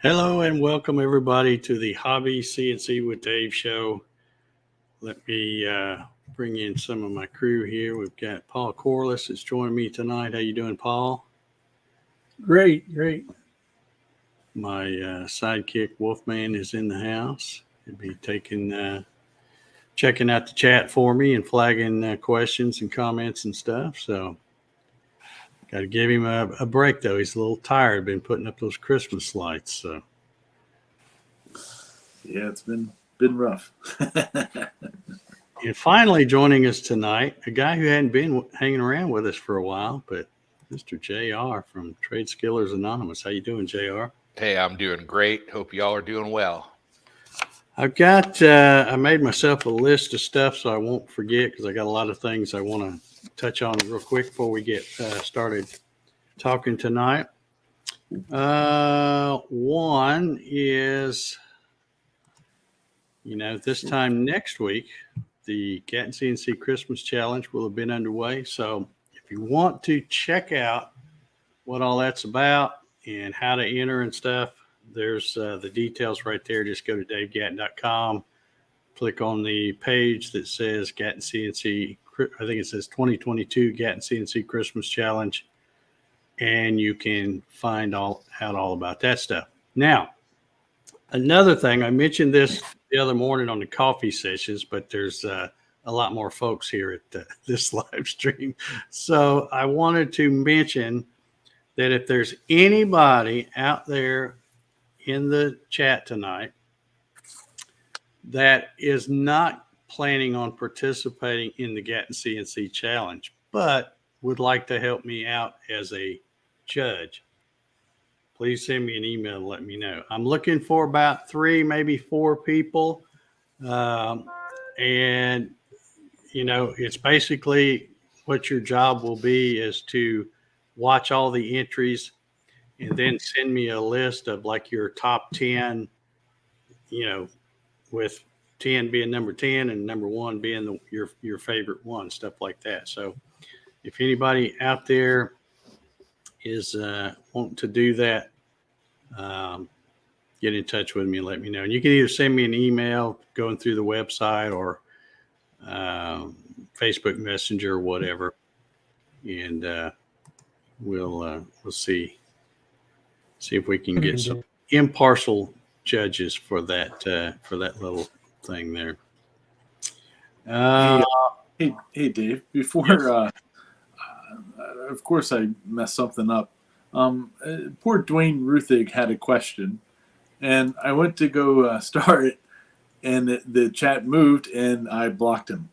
Hello and welcome everybody to the Hobby CNC with Dave show. Let me bring in some of my crew here. We've got Paul Corliss is joining me tonight. How you doing, Paul? Great. My sidekick Wolfman is in the house. He'll be checking out the chat for me and flagging questions and comments and stuff. So got to give him a break, though. He's a little tired. Been putting up those Christmas lights. So yeah, it's been rough. And finally joining us tonight, a guy who hadn't been hanging around with us for a while, but Mr. JR from Trade Skillers Anonymous. How you doing, JR? Hey, I'm doing great. Hope y'all are doing well. I've got I made myself a list of stuff so I won't forget, because I got a lot of things I want to touch on real quick before we get started talking tonight. One is, this time next week, the Gatton CNC Christmas Challenge will have been underway. So if you want to check out what all that's about and how to enter and stuff, there's the details right there. Just go to davegatton.com, click on the page that says Gatton CNC, I think it says 2022 Gatton CNC Christmas Challenge, and you can find out all about that stuff. Now, another thing, I mentioned this the other morning on the coffee sessions, but there's a lot more folks here at this live stream. So I wanted to mention that if there's anybody out there in the chat tonight that is not planning on participating in the Gatton CNC Challenge, but would like to help me out as a judge, please send me an email and let me know. I'm looking for about 3, maybe 4 people. And, it's basically what your job will be is to watch all the entries and then send me a list of like your top 10, with 10 being number 10 and number 1 being your favorite one, stuff like that. So if anybody out there is wanting to do that, get in touch with me and let me know. And you can either send me an email going through the website or Facebook Messenger or whatever, and we'll see See if we can get some impartial judges for that little thing there. Hey, Dave. Before, Yes. of course, I messed something up. Poor Dwayne Ruthig had a question, and I went to go start it, and the chat moved, and I blocked him.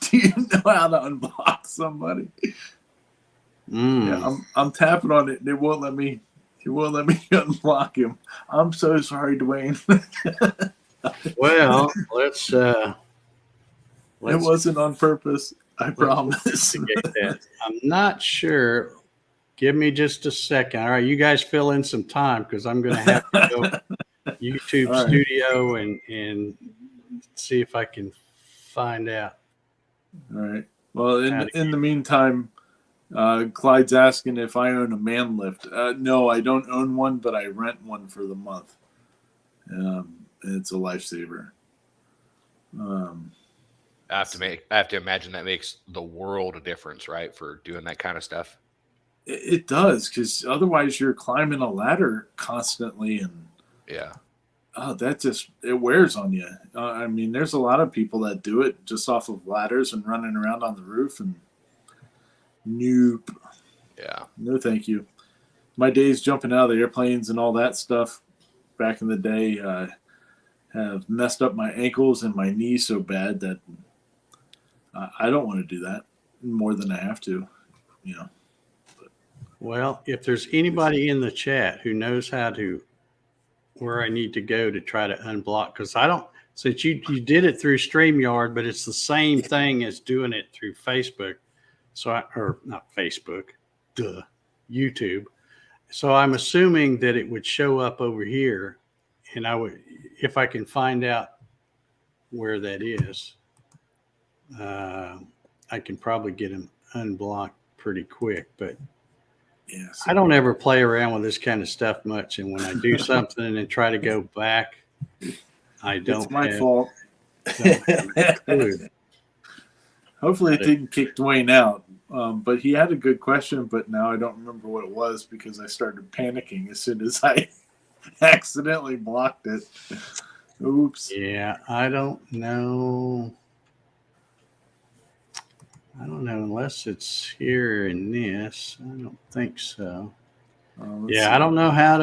Do you know how to unblock somebody? Yeah, I'm tapping on it, and it won't let me. It won't let me unblock him. I'm so sorry, Dwayne. Well, let's It wasn't on purpose. I promise. investigate that. I'm not sure. Give me just a second. All right, you guys fill in some time because I'm going to have to go YouTube All right. Studio and see if I can find out. All right. Well, in the meantime, Clyde's asking if I own a man lift. No, I don't own one, but I rent one for the month. It's a lifesaver. I have to imagine that makes the world a difference, right? For doing that kind of stuff. It does, because otherwise you're climbing a ladder constantly, and Yeah. that just it wears on you. I mean, there's a lot of people that do it just off of ladders and running around on the roof, and nope. Yeah. No, thank you. My days jumping out of the airplanes and all that stuff back in the day have messed up my ankles and my knees so bad that I don't want to do that more than I have to, Well, if there's anybody in the chat who knows where I need to go to try to unblock, because I don't, since you did it through StreamYard, but it's the same thing as doing it through Facebook. Or not Facebook, YouTube. So I'm assuming that it would show up over here, and if I can find out where that is, I can probably get them unblocked pretty quick. But yes, I don't ever play around with this kind of stuff much, and when I do something and try to go back, I don't. It's my have, fault. Don't have a clue. Hopefully it didn't kick Dwayne out. But he had a good question, but now I don't remember what it was because I started panicking as soon as I accidentally blocked it. Oops. Yeah, I don't know. Unless it's here in this. I don't think so. Yeah, I don't know how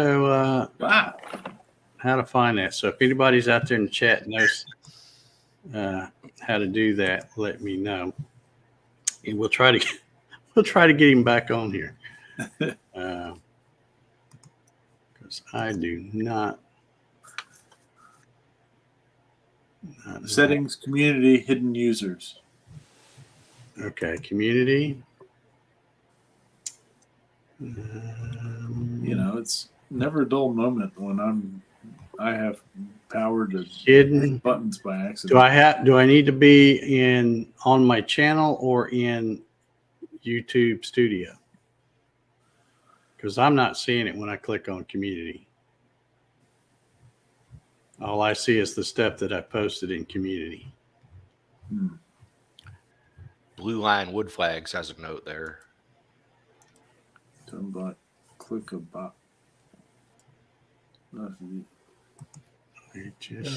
to find that. So if anybody's out there in the chat knows how to do that, let me know, and we'll try to get him back on here. Because I do not. Settings, community, hidden users. Okay, community. It's never a dull moment when I have power to Hidden hit buttons by accident. Do I need to be on my channel or in YouTube Studio? Because I'm not seeing it when I click on community. All I see is the stuff that I posted in community. Blue Line Wood Flags has a note there. Click a bot.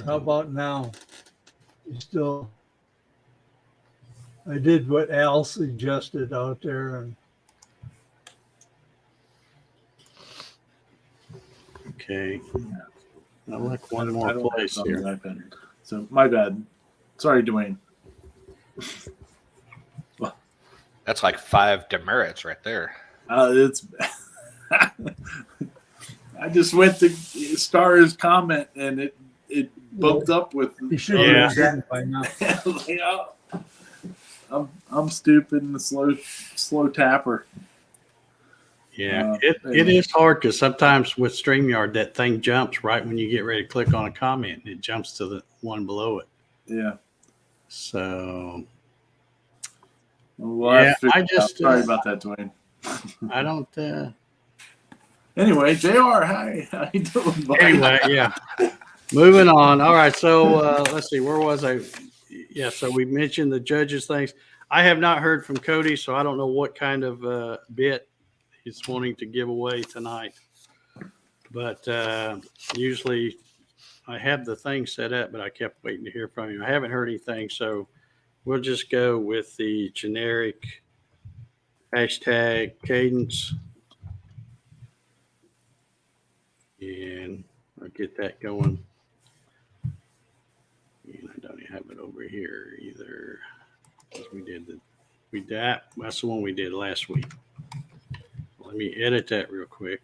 How about now? I did what Al suggested out there, and Okay. I like one more place here. So my bad. Sorry, Dwayne. That's like 5 demerits right there. It's. I just went to star his comment and it bumped up with. he should Yeah. have done it by now. I'm stupid and a slow tapper. Yeah, it is hard because sometimes with StreamYard, that thing jumps right when you get ready to click on a comment, and it jumps to the one below it. Yeah. So, Well, yeah, sorry about that, Dwayne. I don't. Anyway, JR, hi. How you doing, buddy? Anyway, yeah. Moving on. All right. So let's see. Where was I? Yeah. So we mentioned the judges things. I have not heard from Cody, so I don't know what kind of bit he's wanting to give away tonight. But usually I have the thing set up, but I kept waiting to hear from him. I haven't heard anything, so we'll just go with the generic hashtag cadence. And I'll get that going. And I don't even have it over here either. That's the one we did last week. Let me edit that real quick.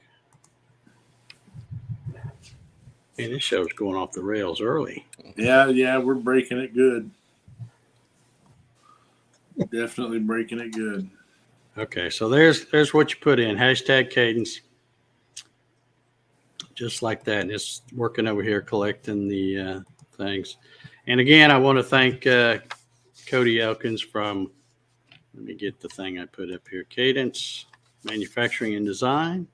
And this show's going off the rails early. Yeah, we're breaking it good. Definitely breaking it good. Okay, so there's what you put in, hashtag cadence. Just like that. And it's working over here collecting the things. And again, I want to thank Cody Elkins from, let me get the thing I put up here, Cadence Manufacturing and Design.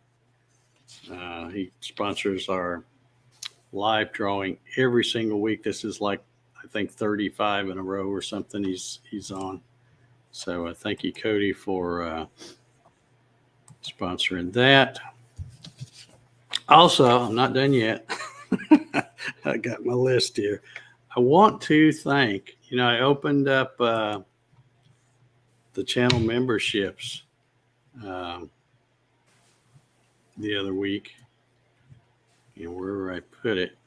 He sponsors our live drawing every single week. This is like, I think 35 in a row or something he's on. So thank you, Cody, for sponsoring that. Also, I'm not done yet. I got my list here. I want to thank, I opened up the channel memberships the other week. And where I put it.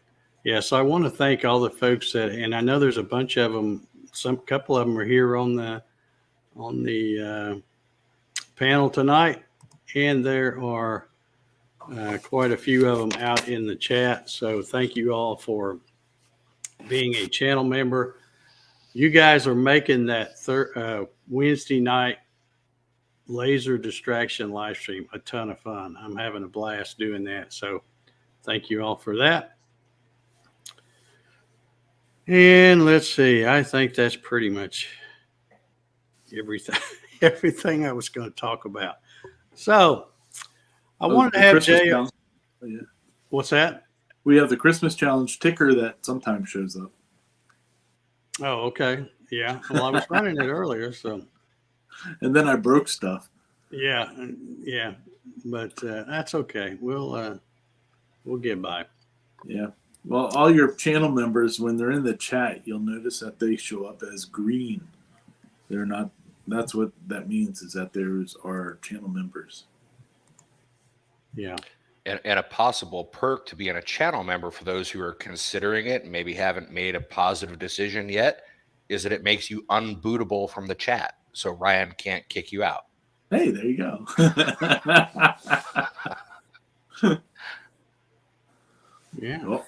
Yeah, so I want to thank all the folks and I know there's a bunch of them. Couple of them are here on the panel tonight, and there are quite a few of them out in the chat. So thank you all for being a channel member. You guys are making that Wednesday night laser distraction live stream a ton of fun. I'm having a blast doing that. So thank you all for that. And let's see, I think that's pretty much everything I was going to talk about. So I wanted to have Christmas Jay. challenge. Oh, yeah. What's that? We have the Christmas challenge ticker that sometimes shows up. Oh, okay. Yeah. Well, I was running it earlier, so. And then I broke stuff. Yeah. But that's okay. We'll get by. Yeah. Well, all your channel members, when they're in the chat, you'll notice that they show up as green. They're not. That's what that means, is that there's our channel members. Yeah. And a possible perk to being a channel member for those who are considering it and maybe haven't made a positive decision yet is that it makes you unbootable from the chat. So Ryan can't kick you out. Hey, there you go. Yeah. Well,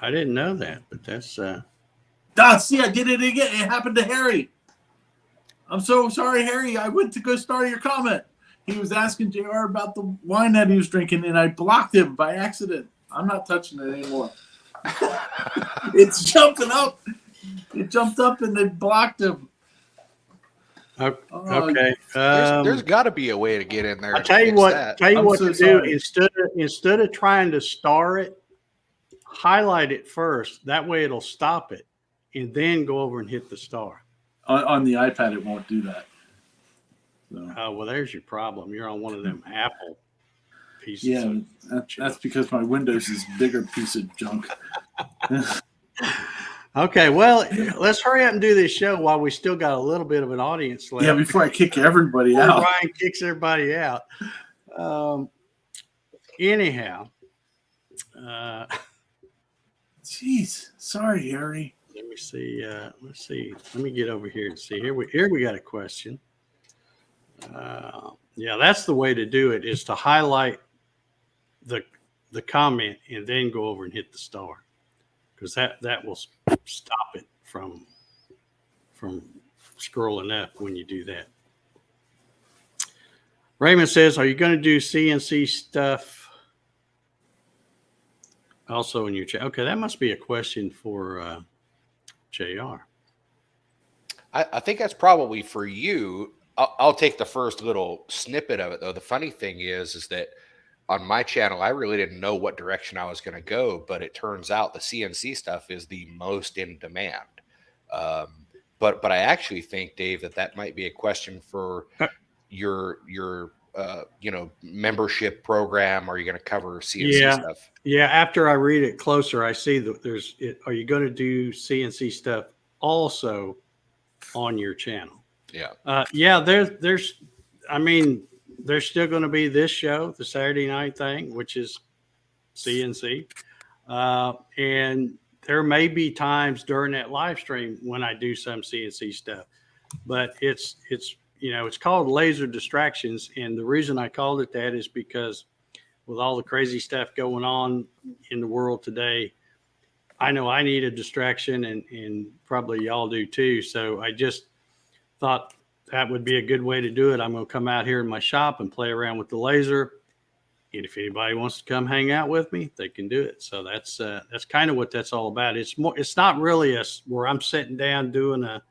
I didn't know that, but that's see, I did it again. It happened to Harry. I'm so sorry, Harry. I went to go start your comment. He was asking JR about the wine that he was drinking, and I blocked him by accident. I'm not touching it anymore. It's jumping up. It jumped up and it blocked him. okay. There's got to be a way to get in there. I'll tell you what. Tell you what to do. Instead of trying to star it, highlight it first. That way it'll stop it, and then go over and hit the star. On the iPad, it won't do that. So. Oh, well, there's your problem. You're on one of them Apple pieces. Yeah, that's because my Windows is a bigger piece of junk. Okay, well, let's hurry up and do this show while we still got a little bit of an audience left. Yeah, before I kick everybody out. Ryan kicks everybody out. Anyhow. Jeez, sorry, Harry. Let me see. Let's see. Let me get over here and see. Here we got a question. Yeah, that's the way to do it, is to highlight the comment and then go over and hit the star, because that will stop it from scrolling up when you do that. Raymond says, are you going to do CNC stuff also in your chat? Okay, that must be a question for JR. I think that's probably for you. I'll take the first little snippet of it, though. The funny thing is that on my channel, I really didn't know what direction I was going to go, but it turns out the CNC stuff is the most in demand. But I actually think, Dave, that might be a question for your membership program? Are you going to cover CNC stuff? Yeah. After I read it closer, I see that are you going to do CNC stuff also on your channel? Yeah. There's still going to be this show, the Saturday night thing, which is CNC. And there may be times during that live stream when I do some CNC stuff, but it's called laser distractions. And the reason I called it that is because with all the crazy stuff going on in the world today, I know I need a distraction, and probably y'all do too. So I just thought that would be a good way to do it. I'm going to come out here in my shop and play around with the laser. And if anybody wants to come hang out with me, they can do it. So that's kind of what that's all about. It's not really where I'm sitting down doing a,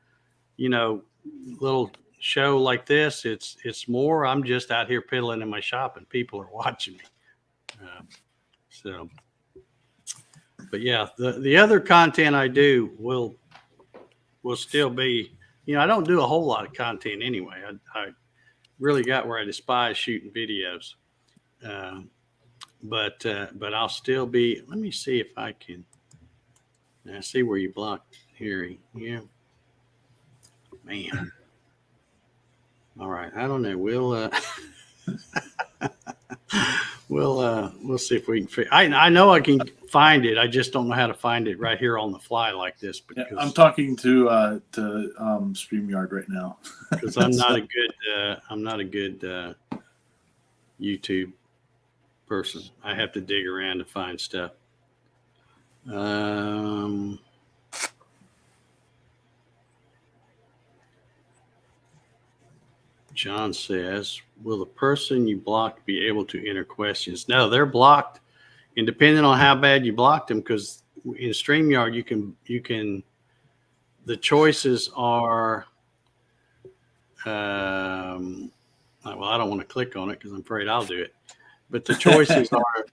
little show like this. It's more, I'm just out here piddling in my shop and people are watching me. But yeah, the other content I do will still be, I don't do a whole lot of content anyway. I really got where I despise shooting videos. But I'll still be, let me see if I can, I see where you blocked hearing. Yeah, man. All right. I don't know. We'll see if we can I know I can find it. I just don't know how to find it right here on the fly like this. Because I'm talking to StreamYard right now. Because I'm not a good YouTube person. I have to dig around to find stuff. John says, will the person you blocked be able to enter questions? No, they're blocked. And depending on how bad you blocked them, because in StreamYard, you can, the choices are, well, I don't want to click on it because I'm afraid I'll do it. But the choices are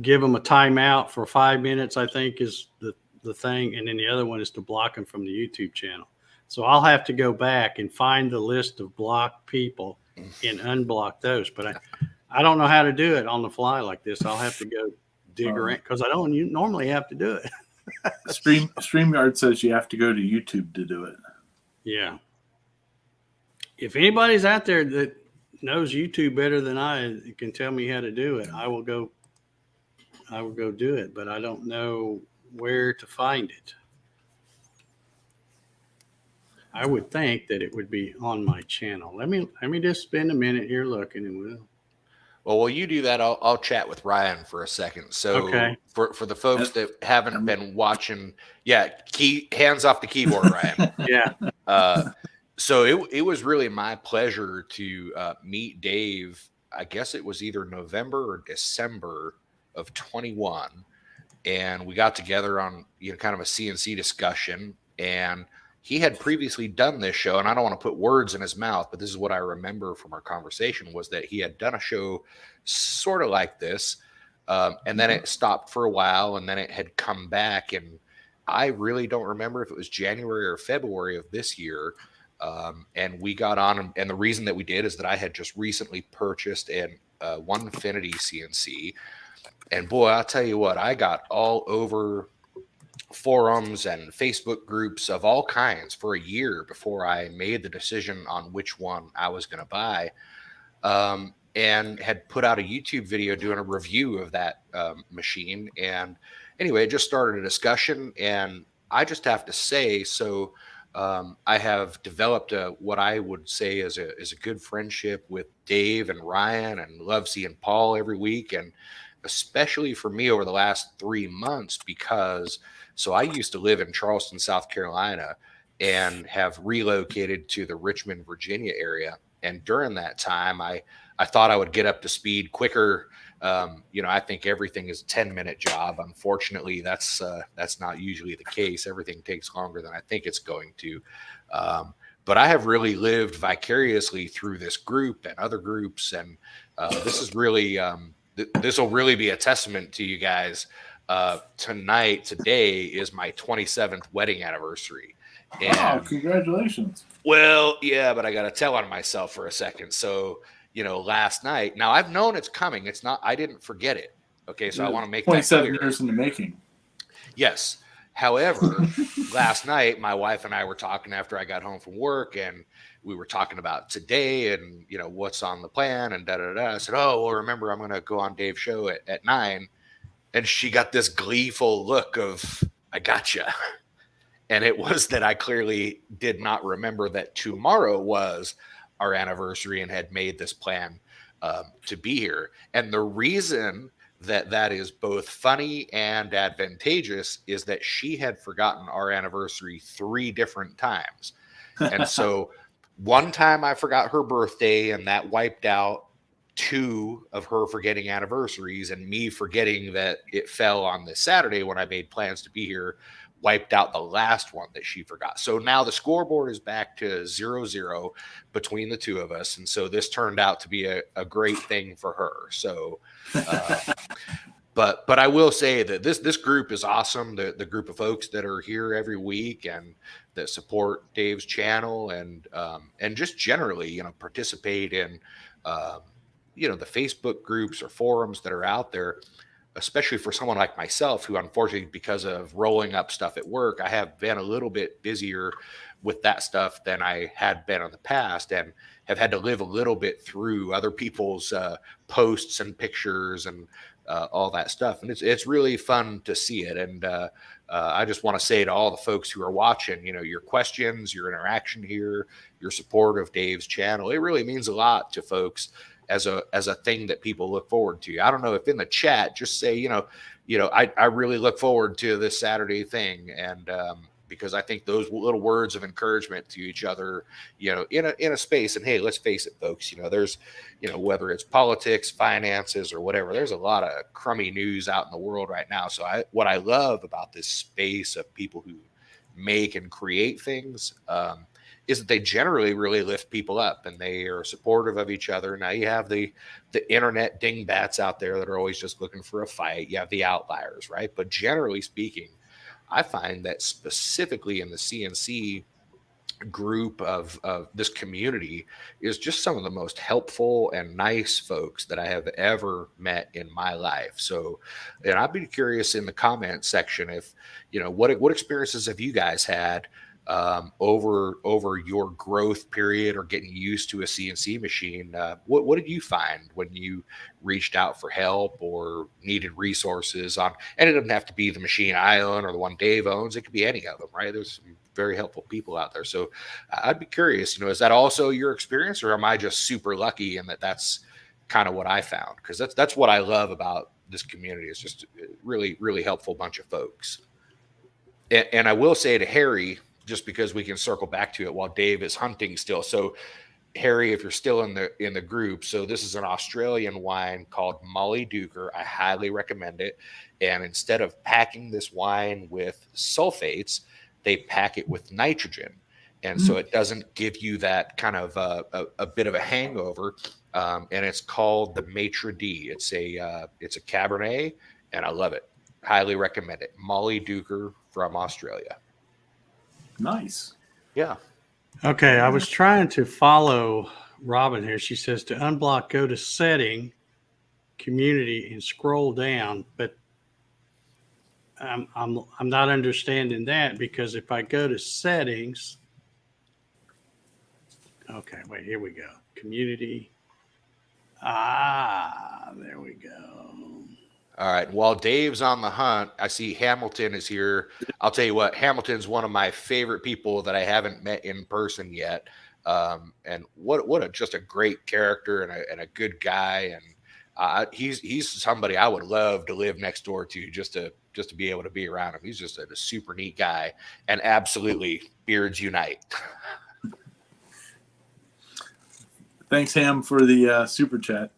give them a timeout for 5 minutes, I think is the thing. And then the other one is to block them from the YouTube channel. So I'll have to go back and find the list of blocked people and unblock those. But I don't know how to do it on the fly like this. I'll have to go dig around because I don't normally have to do it. StreamYard says you have to go to YouTube to do it. Yeah. If anybody's out there that knows YouTube better than I can tell me how to do it, I will go do it, but I don't know where to find it. I would think that it would be on my channel. Let me just spend a minute here looking, and we'll. Well, while you do that, I'll chat with Ryan for a second. So okay. For the folks that haven't been watching, hands off the keyboard, Ryan. Yeah. So it was really my pleasure to meet Dave. I guess it was either November or December of 21, and we got together on kind of a CNC discussion, and he had previously done this show, and I don't want to put words in his mouth, but this is what I remember from our conversation was that he had done a show sort of like this, and then it stopped for a while, and then it had come back, and I really don't remember if it was January or February of this year, and we got on, and the reason that we did is that I had just recently purchased an Onefinity CNC, and boy, I'll tell you what, I got all over forums and Facebook groups of all kinds for a year before I made the decision on which one I was going to buy, and had put out a YouTube video doing a review of that machine. And anyway, it just started a discussion, and I just have to say, so I have developed what I would say is a good friendship with Dave and Ryan, and love seeing Paul every week, and especially for me over the last 3 months, because so I used to live in Charleston, South Carolina, and have relocated to the Richmond, Virginia area. And during that time, I thought I would get up to speed quicker. I think everything is a 10-minute job. Unfortunately, that's not usually the case. Everything takes longer than I think it's going to. But I have really lived vicariously through this group and other groups. And this is really, this will really be a testament to you guys. Today is my 27th wedding anniversary. And, wow, congratulations. Well, yeah, but I got to tell on myself for a second. So last night. Now I've known it's coming. It's not, I didn't forget it. Okay. So I want to make that 27 clear. years in the making. Yes. However, last night, my wife and I were talking after I got home from work, and we were talking about today and, what's on the plan and I said, oh, well, remember, I'm going to go on Dave's show at 9. And she got this gleeful look of, I gotcha. And it was that I clearly did not remember that tomorrow was our anniversary and had made this plan to be here. And the reason that is both funny and advantageous is that she had forgotten our anniversary 3 different times. And so one time I forgot her birthday, and that wiped out 2 of her forgetting anniversaries, and me forgetting that it fell on this Saturday when I made plans to be here wiped out the last one that she forgot. So now the scoreboard is back to 0-0 between the 2 of us. And so this turned out to be a great thing for her. So, but I will say that this group is awesome. The group of folks that are here every week and that support Dave's channel and just generally, participate in, the Facebook groups or forums that are out there, especially for someone like myself, who unfortunately, because of rolling up stuff at work, I have been a little bit busier with that stuff than I had been in the past, and have had to live a little bit through other people's posts and pictures and all that stuff. And it's really fun to see it. And I just want to say to all the folks who are watching, your questions, your interaction here, your support of Dave's channel, it really means a lot to folks as a thing that people look forward to. I don't know if in the chat, just say, I really look forward to this Saturday thing. And because I think those little words of encouragement to each other, in a space, and hey, let's face it, folks, there's, whether it's politics, finances, or whatever, there's a lot of crummy news out in the world right now. So what I love about this space of people who make and create things, is that they generally really lift people up, and they are supportive of each other. Now you have the internet dingbats out there that are always just looking for a fight. You have the outliers, right? But generally speaking, I find that specifically in the CNC group of this community is just some of the most helpful and nice folks that I have ever met in my life. So, and I'd be curious in the comment section if, what experiences have you guys had over your growth period or getting used to a CNC machine? What did you find when you reached out for help or needed resources on? And it doesn't have to be the machine I own or the one Dave owns. It could be any of them, right? There's some very helpful people out there. So I'd be curious, is that also your experience, or am I just super lucky in that's kind of what I found? Because that's what I love about this community. It's just a really, really helpful bunch of folks. And I will say to Harry, just because we can circle back to it while Dave is hunting still. So Harry, if you're still in the group, so this is an Australian wine called Molly Duker. I highly recommend it. And instead of packing this wine with sulfates, they pack it with nitrogen. And so it doesn't give you that kind of a bit of a hangover. And it's called the Maitre D. It's a Cabernet, and I love it. Highly recommend it. Molly Duker from Australia. Nice. Yeah. Okay, I was trying to follow Robin here. She says to unblock, go to setting, community, and scroll down. But I'm not understanding that, because if I go to settings, okay, wait, here we go. Community. There we go. All right. While Dave's on the hunt, I see Hamilton is here. I'll tell you what, Hamilton's one of my favorite people that I haven't met in person yet. And what just a great character and a good guy. And he's somebody I would love to live next door to, just to be able to be around him. He's just a super neat guy, and absolutely beards unite. Thanks, Ham, for the super chat.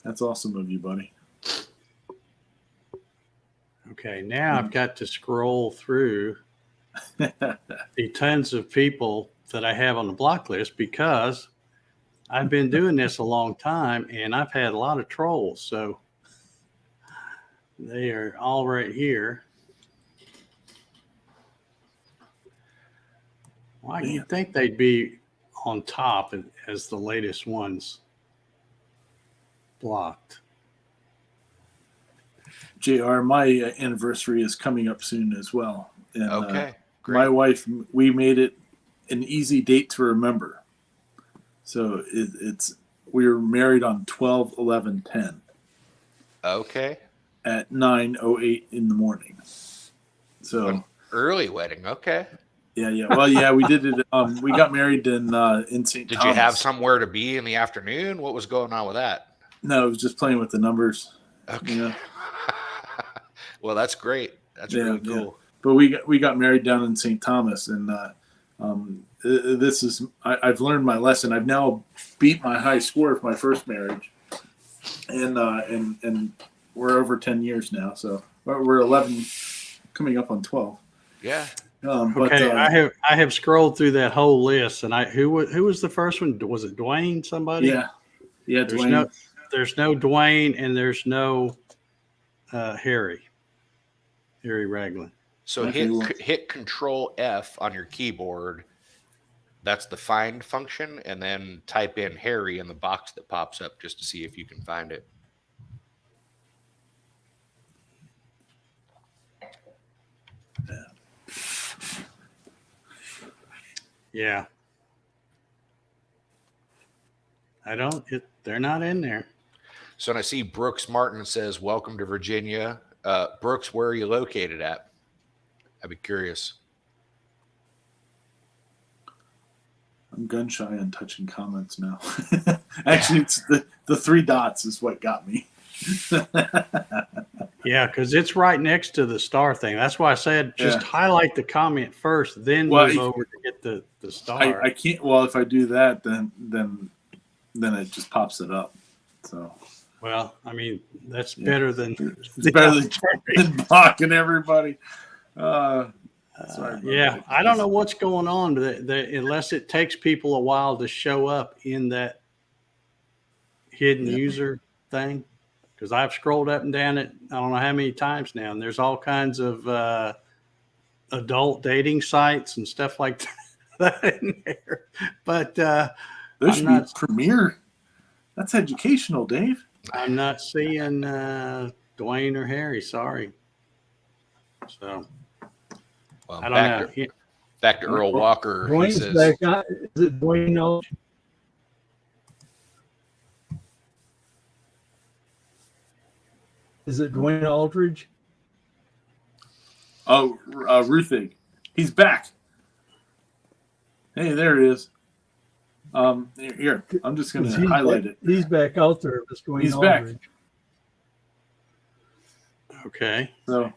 That's awesome of you, buddy. Okay, now I've got to scroll through the tons of people that I have on the block list, because I've been doing this a long time and I've had a lot of trolls. So they are all right here. Well, you'd think they'd be on top as the latest ones. blocked. JR, my anniversary is coming up soon as well. And, Okay, great. my wife, we made it an easy date to remember. So we were married on 12/11/10 Okay. at 9:08 in the morning. So An early wedding. Okay. yeah. Well, yeah, we did it. We got married in St. Did Thomas. you have somewhere to be in the afternoon? What was going on with that? No, it was just playing with the numbers. Okay. Yeah. Well, that's great. That's really cool. But we got married down in St. Thomas, and this is I've learned my lesson. I've now beat my high score of my first marriage, and we're over 10 years now. So we're 11, coming up on 12. Yeah. Okay, I have scrolled through that whole list, and who was the first one? Was it Dwayne? Somebody? Yeah. Dwayne. There's no Dwayne, and there's no Harry Ragland. So Okay, hit Control F on your keyboard. That's the find function, and then type in Harry in the box that pops up just to see if you can find it. Yeah. They're not in there. So when I see Brooks Martin says, "Welcome to Virginia." Brooks, where are you located at? I'd be curious. I'm gun shy on touching comments now. Actually, it's the 3 dots is what got me. Yeah, because it's right next to the star thing. That's why I said just highlight the comment first, then move over to get the star. I can't. Well, if I do that, then it just pops it up. So. Well, I mean, that's better than It's better than blocking everybody. Sorry yeah, I don't know what's going on, but unless it takes people a while to show up in that hidden user thing, because I've scrolled up and down it, I don't know how many times now, and there's all kinds of adult dating sites and stuff like that in there. But there should be Premier. That's educational, Dave. I'm not seeing Dwayne or Harry. Sorry. So Well, I don't know. Back to Earl Walker. Dwayne's He says, back on. Is it Dwayne Aldridge? Is it Dwayne Aldridge? Oh, Ruthig. He's back. Hey, there it is. Here, I'm just going to highlight it. He's back out there. It's Dwayne He's Aldridge. back. Okay. So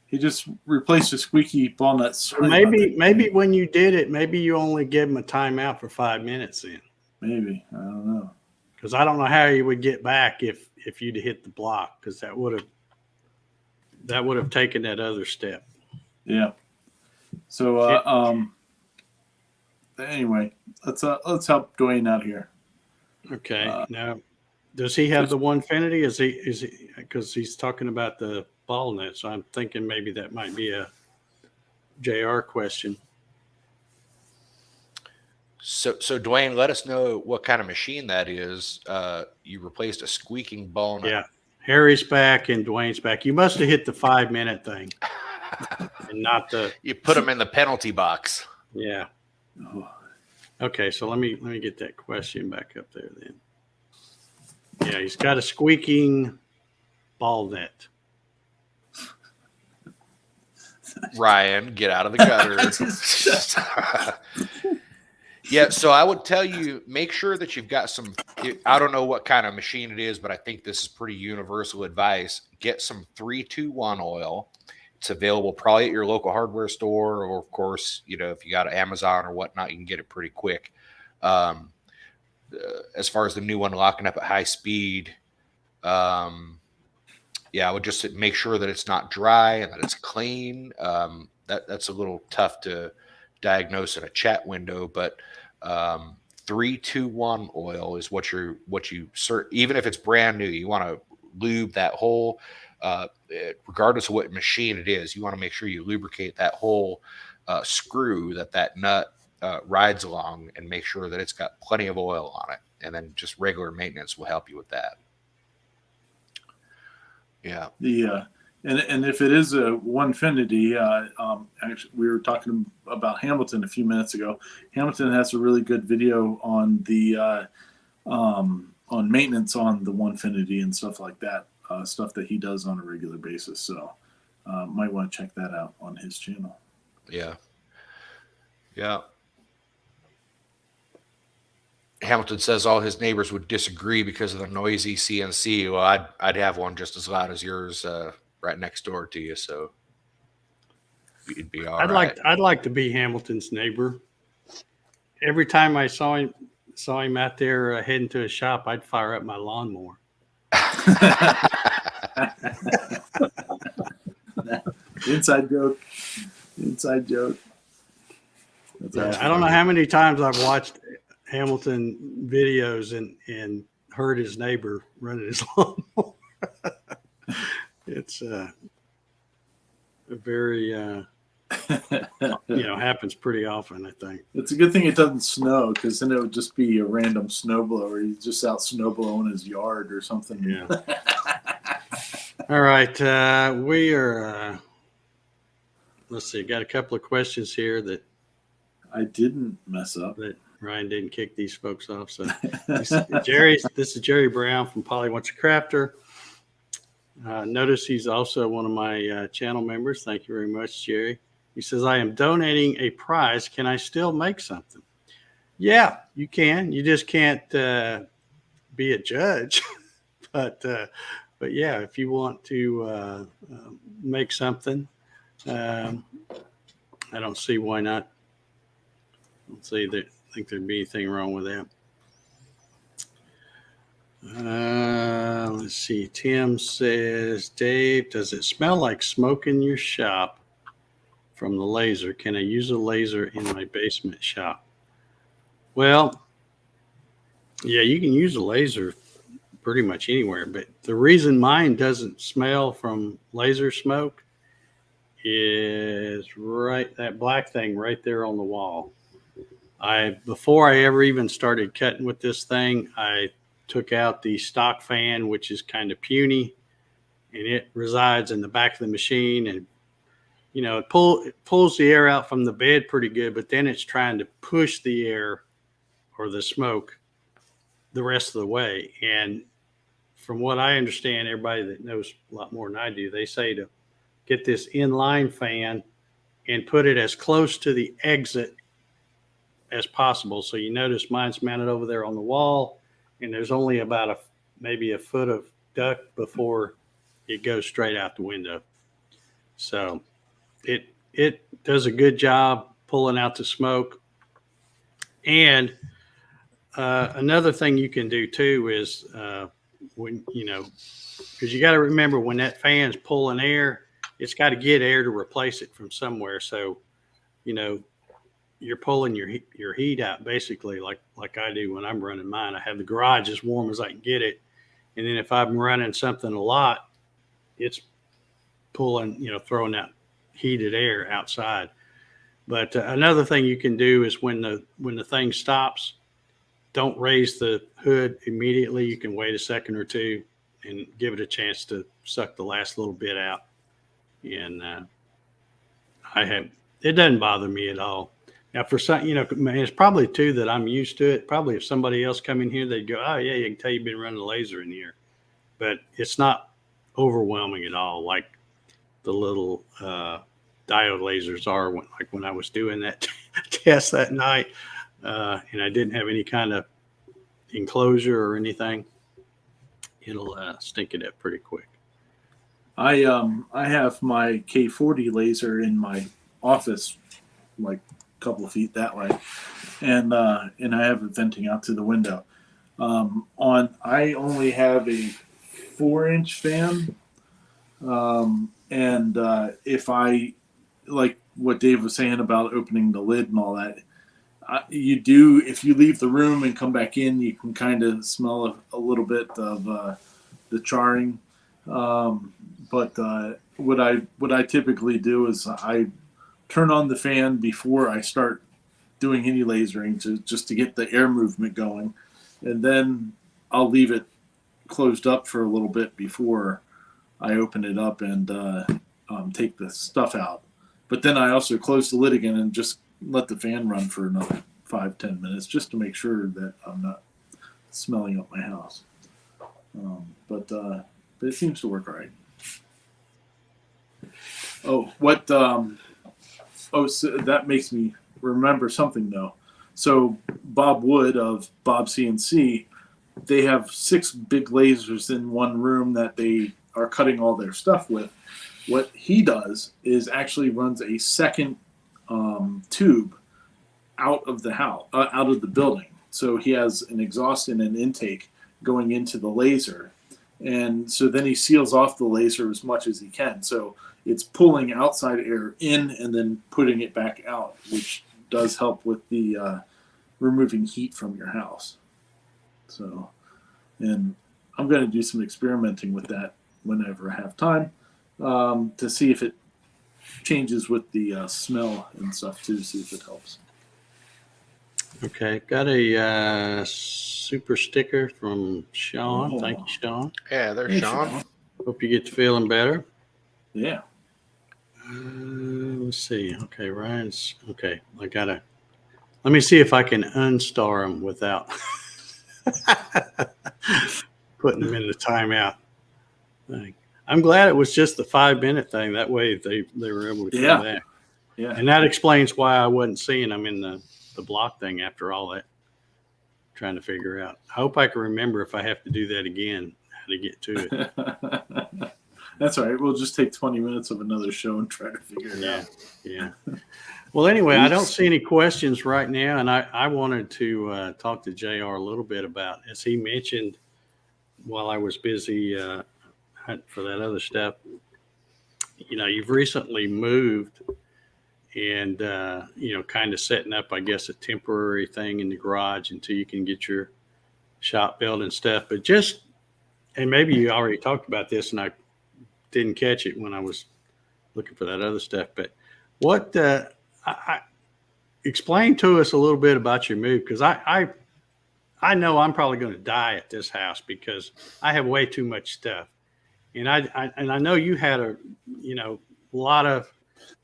he just replaced a squeaky ball nut. Maybe when you did it, maybe you only give him a timeout for 5 minutes then. Maybe. I don't know. Because I don't know how you would get back if you'd hit the block, because that would have taken that other step. Yeah. So anyway, let's help Dwayne out here. Okay. Now, does he have the Onefinity? Is he because he's talking about the ball net? So I'm thinking maybe that might be a JR question. So Dwayne, let us know what kind of machine that is. You replaced a squeaking ball nut. Yeah. Harry's back and Dwayne's back. You must have hit the 5 minute thing and not the. You put him in the penalty box. Yeah. Okay, so let me get that question back up there then. Yeah, he's got a squeaking ball net. Ryan, get out of the gutter. Yeah, so I would tell you, make sure that you've got some, I don't know what kind of machine it is, but I think this is pretty universal advice. Get some 321 oil. It's available probably at your local hardware store, or of course, if you got Amazon or whatnot, you can get it pretty quick. As far as the new one locking up at high speed, I would just make sure that it's not dry and that it's clean. That's a little tough to diagnose in a chat window, but 321 oil is what you even if it's brand new, you want to lube that whole. Regardless of what machine it is, you want to make sure you lubricate that whole screw that nut rides along, and make sure that it's got plenty of oil on it. And then just regular maintenance will help you with that. Yeah. And if it is a Onefinity, actually we were talking about Hamilton a few minutes ago. Hamilton has a really good video on the on maintenance on the Onefinity and stuff like that, stuff that he does on a regular basis. So might want to check that out on his channel. Yeah. Yeah. Hamilton says all his neighbors would disagree because of the noisy CNC. Well, I'd have one just as loud as yours right next door to you, so it'd be all right. I'd like to be Hamilton's neighbor. Every time I saw him out there heading to his shop, I'd fire up my lawnmower. Inside joke. Inside joke. Yeah, I don't know how many times I've watched Hamilton videos and heard his neighbor running his lawnmower. It's a very happens pretty often, I think. It's a good thing it doesn't snow, because then it would just be a random snowblower. He's just out snowblowing his yard or something. Yeah. All right. We are, let's see, got a couple of questions here that I didn't mess up. That Ryan didn't kick these folks off. So this is Jerry Brown from Polly Wants a Crafter. Notice he's also one of my channel members. Thank you very much, Jerry. He says, I am donating a prize. Can I still make something? Yeah, you can. You just can't be a judge. but yeah, if you want to make something, I don't see why not. Let's see, I think there'd be anything wrong with that. Let's see. Tim says, Dave, does it smell like smoke in your shop from the laser? Can I use a laser in my basement shop? Well, yeah, you can use a laser pretty much anywhere, but the reason mine doesn't smell from laser smoke is that black thing right there on the wall. Before I ever even started cutting with this thing, I took out the stock fan, which is kind of puny, and it resides in the back of the machine. And, it pulls the air out from the bed pretty good, but then it's trying to push the air or the smoke the rest of the way. And from what I understand, everybody that knows a lot more than I do, they say to get this inline fan and put it as close to the exit as possible. So you notice mine's mounted over there on the wall, and there's only about maybe a foot of duct before it goes straight out the window. So it does a good job pulling out the smoke. And another thing you can do too is when because you got to remember, when that fan's pulling air, it's got to get air to replace it from somewhere. So you're pulling your heat out basically like I do when I'm running mine. I have the garage as warm as I can get it. And then if I'm running something a lot, it's pulling, throwing out heated air outside. But another thing you can do is when the thing stops, don't raise the hood immediately. You can wait a second or two and give it a chance to suck the last little bit out. And it doesn't bother me at all. Now, for some, it's probably too that I'm used to it. Probably if somebody else come in here, they'd go, oh, yeah, you can tell you've been running a laser in here. But it's not overwhelming at all, like the little diode lasers are when I was doing that test that night, and I didn't have any kind of enclosure or anything. It'll stink it up pretty quick. I have my K40 laser in my office, like couple of feet that way, and I have it venting out to the window. I only have a 4-inch fan, and if I, like what Dave was saying about opening the lid and all that, if you leave the room and come back in, you can kind of smell a little bit of the charring. But what I typically do is I turn on the fan before I start doing any lasering just to get the air movement going. And then I'll leave it closed up for a little bit before I open it up and take the stuff out. But then I also close the lid again and just let the fan run for another 5-10 minutes just to make sure that I'm not smelling up my house. But it seems to work all right. Oh, what? So that makes me remember something though. So Bob Wood of Bob CNC, they have 6 big lasers in one room that they are cutting all their stuff with. What he does is actually runs a second tube out of the house, out of the building. So he has an exhaust and an intake going into the laser, and so then he seals off the laser as much as he can. So it's pulling outside air in and then putting it back out, which does help with the removing heat from your house. So, and I'm going to do some experimenting with that whenever I have time, to see if it changes with the smell and stuff too, see if it helps. Okay, got a super sticker from Sean. Oh. Thank you, Sean. Yeah, there's Hey, Sean. Hope you get to feeling better. Yeah. Let's see. Okay, Ryan's okay. Let me see if I can unstar him without putting them in the timeout thing. I'm glad it was just the 5-minute thing. That way they were able to come back. Yeah. And that explains why I wasn't seeing them in the block thing after all that, trying to figure out. I hope I can remember if I have to do that again, how to get to it. That's all right. We'll just take 20 minutes of another show and try to figure it out. Yeah. Well, anyway, I don't see any questions right now, and I wanted to talk to JR a little bit about, as he mentioned while I was busy hunting for that other stuff, you've recently moved and, kind of setting up, I guess, a temporary thing in the garage until you can get your shop built and stuff. But and maybe you already talked about this and I didn't catch it when I was looking for that other stuff, but what, explain to us a little bit about your move. Cause I know I'm probably going to die at this house because I have way too much stuff. And I know you had a lot of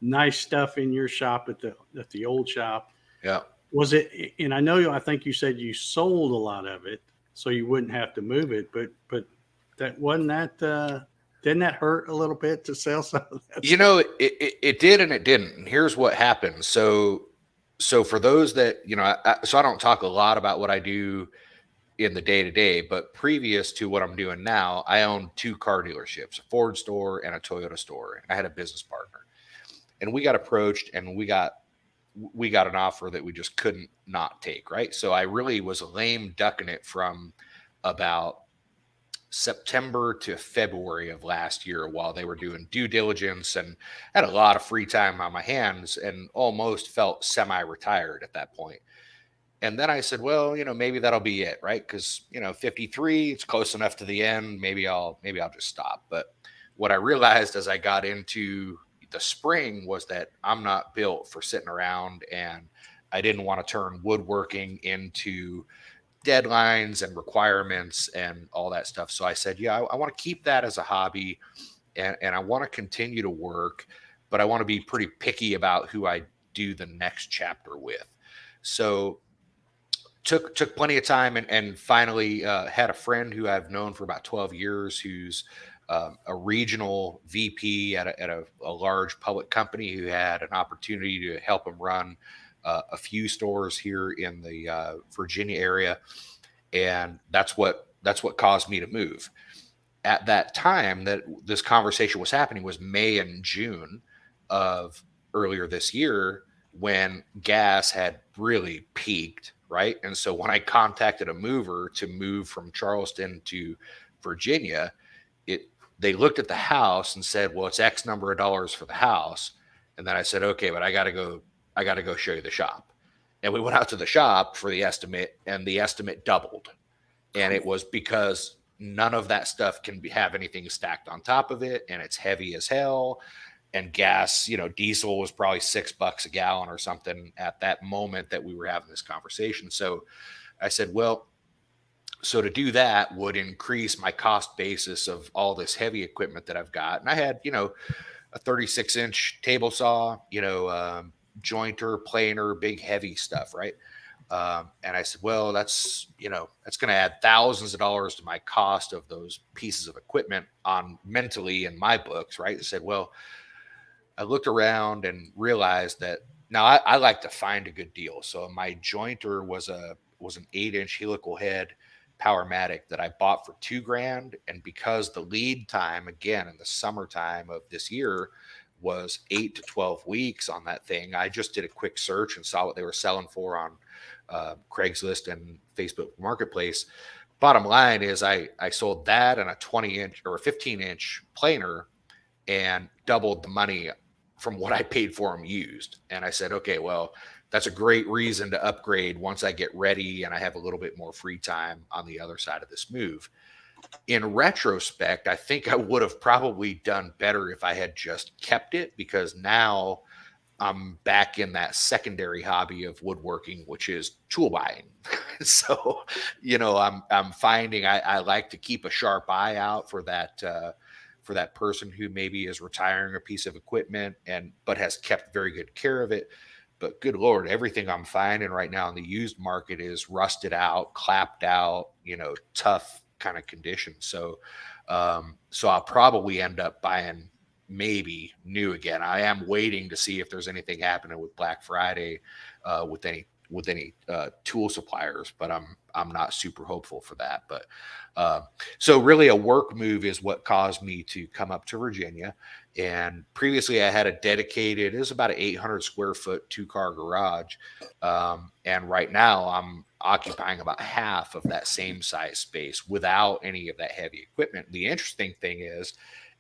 nice stuff in your shop at the old shop. Yeah. Was it, and I think you said you sold a lot of it so you wouldn't have to move it, but that wasn't that, didn't that hurt a little bit to sell some of that? It did and it didn't. And here's what happened. So for those that, so I don't talk a lot about what I do in the day-to-day, but previous to what I'm doing now, I owned 2 car dealerships, a Ford store and a Toyota store. And I had a business partner. And we got approached and we got an offer that we just couldn't not take, right? So I really was lame ducking it from about September to February of last year while they were doing due diligence, and had a lot of free time on my hands and almost felt semi-retired at that point. And then I said, well, maybe that'll be it, right? Because 53, it's close enough to the end. Maybe I'll just stop. But what I realized as I got into the spring was that I'm not built for sitting around, and I didn't want to turn woodworking into deadlines and requirements and all that stuff. So I said, yeah, I want to keep that as a hobby, and I want to continue to work, but I want to be pretty picky about who I do the next chapter with. So took plenty of time and finally had a friend who I've known for about 12 years who's a regional VP at a large public company who had an opportunity to help him run a few stores here in the Virginia area. And that's what caused me to move. At that time that this conversation was happening was May and June of earlier this year, when gas had really peaked, right? And so when I contacted a mover to move from Charleston to Virginia, they looked at the house and said, well, it's X number of dollars for the house. And then I said, okay, but I got to go show you the shop. And we went out to the shop for the estimate, and the estimate doubled. And it was because none of that stuff can have anything stacked on top of it. And it's heavy as hell. And gas, diesel was probably $6 a gallon or something at that moment that we were having this conversation. So I said, well, so to do that would increase my cost basis of all this heavy equipment that I've got. And I had, a 36-inch table saw, jointer, planer, big heavy stuff, right? And I said, well, that's going to add thousands of dollars to my cost of those pieces of equipment on mentally in my books, right? I said, well, I looked around and realized that now I like to find a good deal. So my jointer was an 8-inch helical head Powermatic that I bought for $2,000. And because the lead time, again, in the summertime of this year was 8 to 12 weeks on that thing, I just did a quick search and saw what they were selling for on Craigslist and Facebook Marketplace. Bottom line is I sold that and a 20-inch or a 15-inch planer and doubled the money from what I paid for them used. And I said, okay, well, that's a great reason to upgrade once I get ready and I have a little bit more free time on the other side of this move. In retrospect, I think I would have probably done better if I had just kept it, because now I'm back in that secondary hobby of woodworking, which is tool buying. So, I'm finding I like to keep a sharp eye out for that person who maybe is retiring a piece of equipment but has kept very good care of it. But good Lord, everything I'm finding right now in the used market is rusted out, clapped out, tough kind of condition. So I'll probably end up buying maybe new again. I am waiting to see if there's anything happening with Black Friday with any tool suppliers, but I'm not super hopeful for that. But so really a work move is what caused me to come up to Virginia. And previously I had a dedicated, it was about an 800 square foot 2-car garage. And right now I'm occupying about half of that same size space without any of that heavy equipment. The interesting thing is,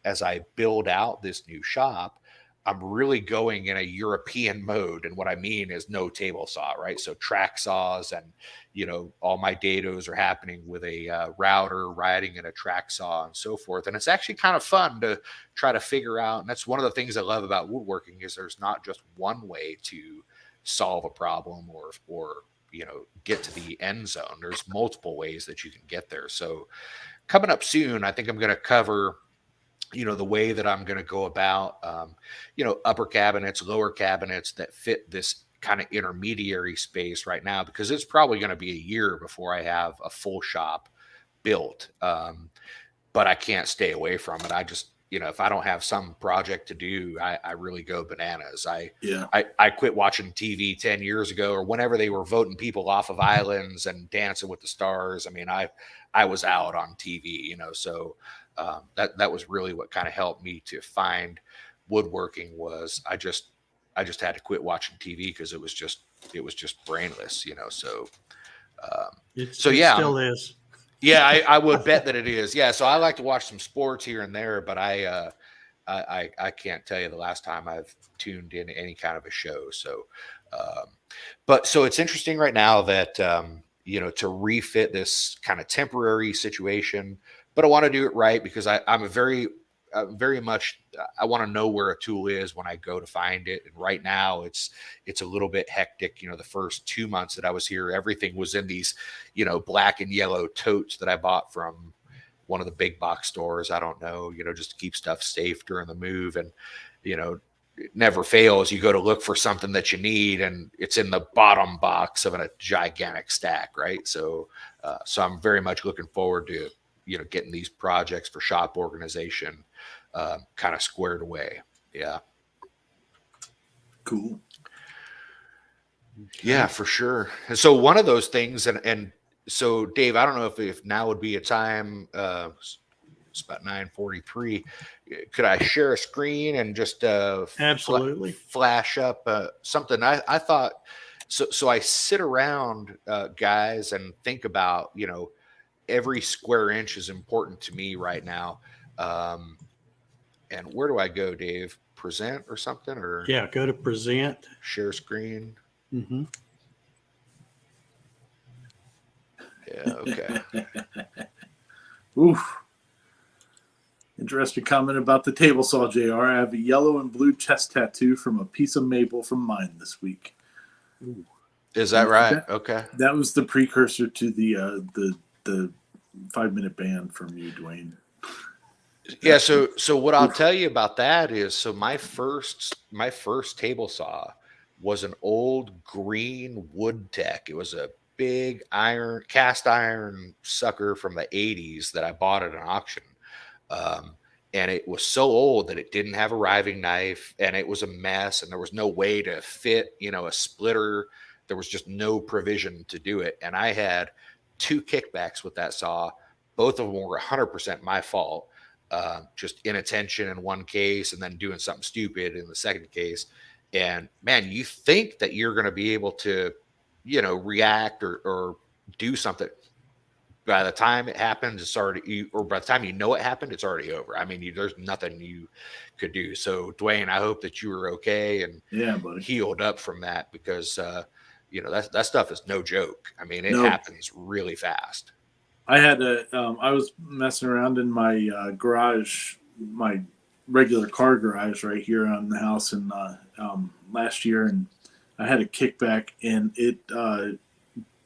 as I build out this new shop, I'm really going in a European mode. And what I mean is no table saw, right? So track saws and, all my dados are happening with a router riding in a track saw and so forth. And it's actually kind of fun to try to figure out. And that's one of the things I love about woodworking is there's not just one way to solve a problem or get to the end zone. There's multiple ways that you can get there. So coming up soon, I think I'm going to cover the way that I'm going to go about, upper cabinets, lower cabinets that fit this kind of intermediary space right now, because it's probably going to be a year before I have a full shop built. But I can't stay away from it. I just, if I don't have some project to do, I really go bananas. I quit watching TV 10 years ago or whenever they were voting people off of islands and Dancing with the Stars. I mean, I was out on TV, so that was really what kind of helped me to find woodworking. Was I just had to quit watching TV because it was just brainless, So It yeah, still is. yeah, I would bet that it is. Yeah, so I like to watch some sports here and there, but I can't tell you the last time I've tuned in any kind of a show. So, but so it's interesting right now that to refit this kind of temporary situation. But I want to do it right because I'm very much, I want to know where a tool is when I go to find it. And right now it's a little bit hectic. The first 2 months that I was here, everything was in these, black and yellow totes that I bought from one of the big box stores. I don't know, just to keep stuff safe during the move. And, it never fails. You go to look for something that you need and it's in the bottom box of a gigantic stack. Right. So I'm very much looking forward to, getting these projects for shop organization kind of squared away. Yeah. Cool. Yeah, for sure. And so one of those things, and so Dave, I don't know if now would be a time, it's about 9:43. Could I share a screen and just Absolutely flash up something? I thought, so I sit around guys and think about, every square inch is important to me right now. And where do I go, Dave? Present or something? Or yeah, go to present. Share screen. Mm-hmm. Yeah, okay. Oof. Interesting comment about the table saw, JR. I have a yellow and blue chest tattoo from a piece of maple from mine this week. Ooh. Is that right? Okay. That was the precursor to the the 5-minute ban from you, Dwayne. Yeah. So what I'll tell you about that is, so my first table saw was an old green wood tech. It was a big cast iron sucker from the 80s that I bought at an auction. Um, and it was so old that it didn't have a riving knife, and it was a mess, and there was no way to fit, a splitter. There was just no provision to do it. And I had 2 kickbacks with that saw. Both of them were 100% my fault. Just inattention in one case and then doing something stupid in the second case. And man, you think that you're going to be able to, react or do something. By the time it happens, it's already, or by the time it happened, it's already over. I mean, there's nothing you could do. So Dwayne, I hope that you were okay and buddy, healed up from that, because, that stuff is no joke. I mean, it happens really fast. I had I was messing around in my garage, my regular car garage right here on the house, and last year, and I had a kickback, and it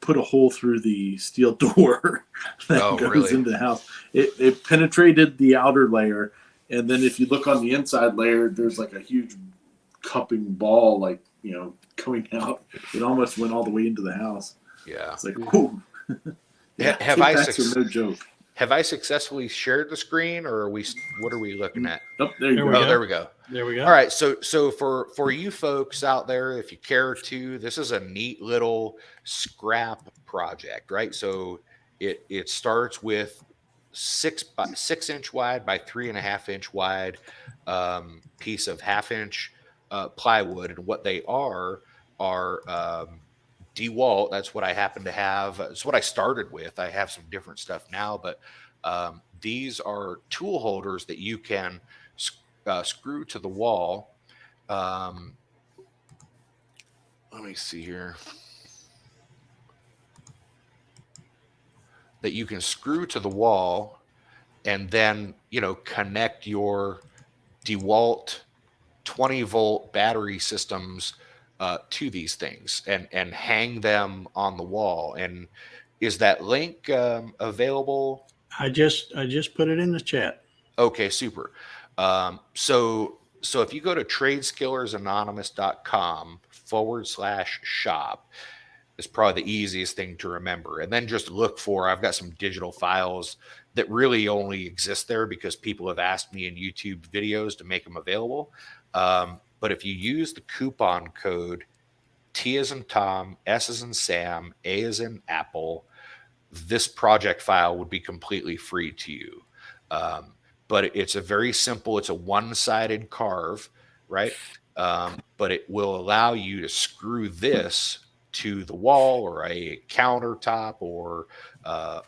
put a hole through the steel door that goes into the house. It penetrated the outer layer, and then if you look on the inside layer, there's like a huge cupping ball, like coming out. It almost went all the way into the house. Yeah, it's like, whoa. Yeah, no joke. Have I successfully shared the screen, or what are we looking at? Oh, there you go. There we go. There we go. All right. So for you folks out there, if you care to, this is a neat little scrap project, right? So it starts with 6 inch wide by 3.5 inch wide piece of 1/2 inch plywood, and what they are DeWalt. That's what I happen to have. It's what I started with. I have some different stuff now, but these are tool holders that you can screw to the wall. Let me see here. That you can screw to the wall and then, connect your DeWalt 20-volt battery systems to these things and hang them on the wall. And is that link available? I just put it in the chat. Okay, super. So if you go to tradeskillersanonymous.com/shop, it's probably the easiest thing to remember. And then just look for, I've got some digital files that really only exist there because people have asked me in YouTube videos to make them available. But if you use the coupon code T as in Tom, S as in Sam, A as in Apple, this project file would be completely free to you. But it's a very simple, it's a one-sided carve, right? But it will allow you to screw this to the wall or a countertop or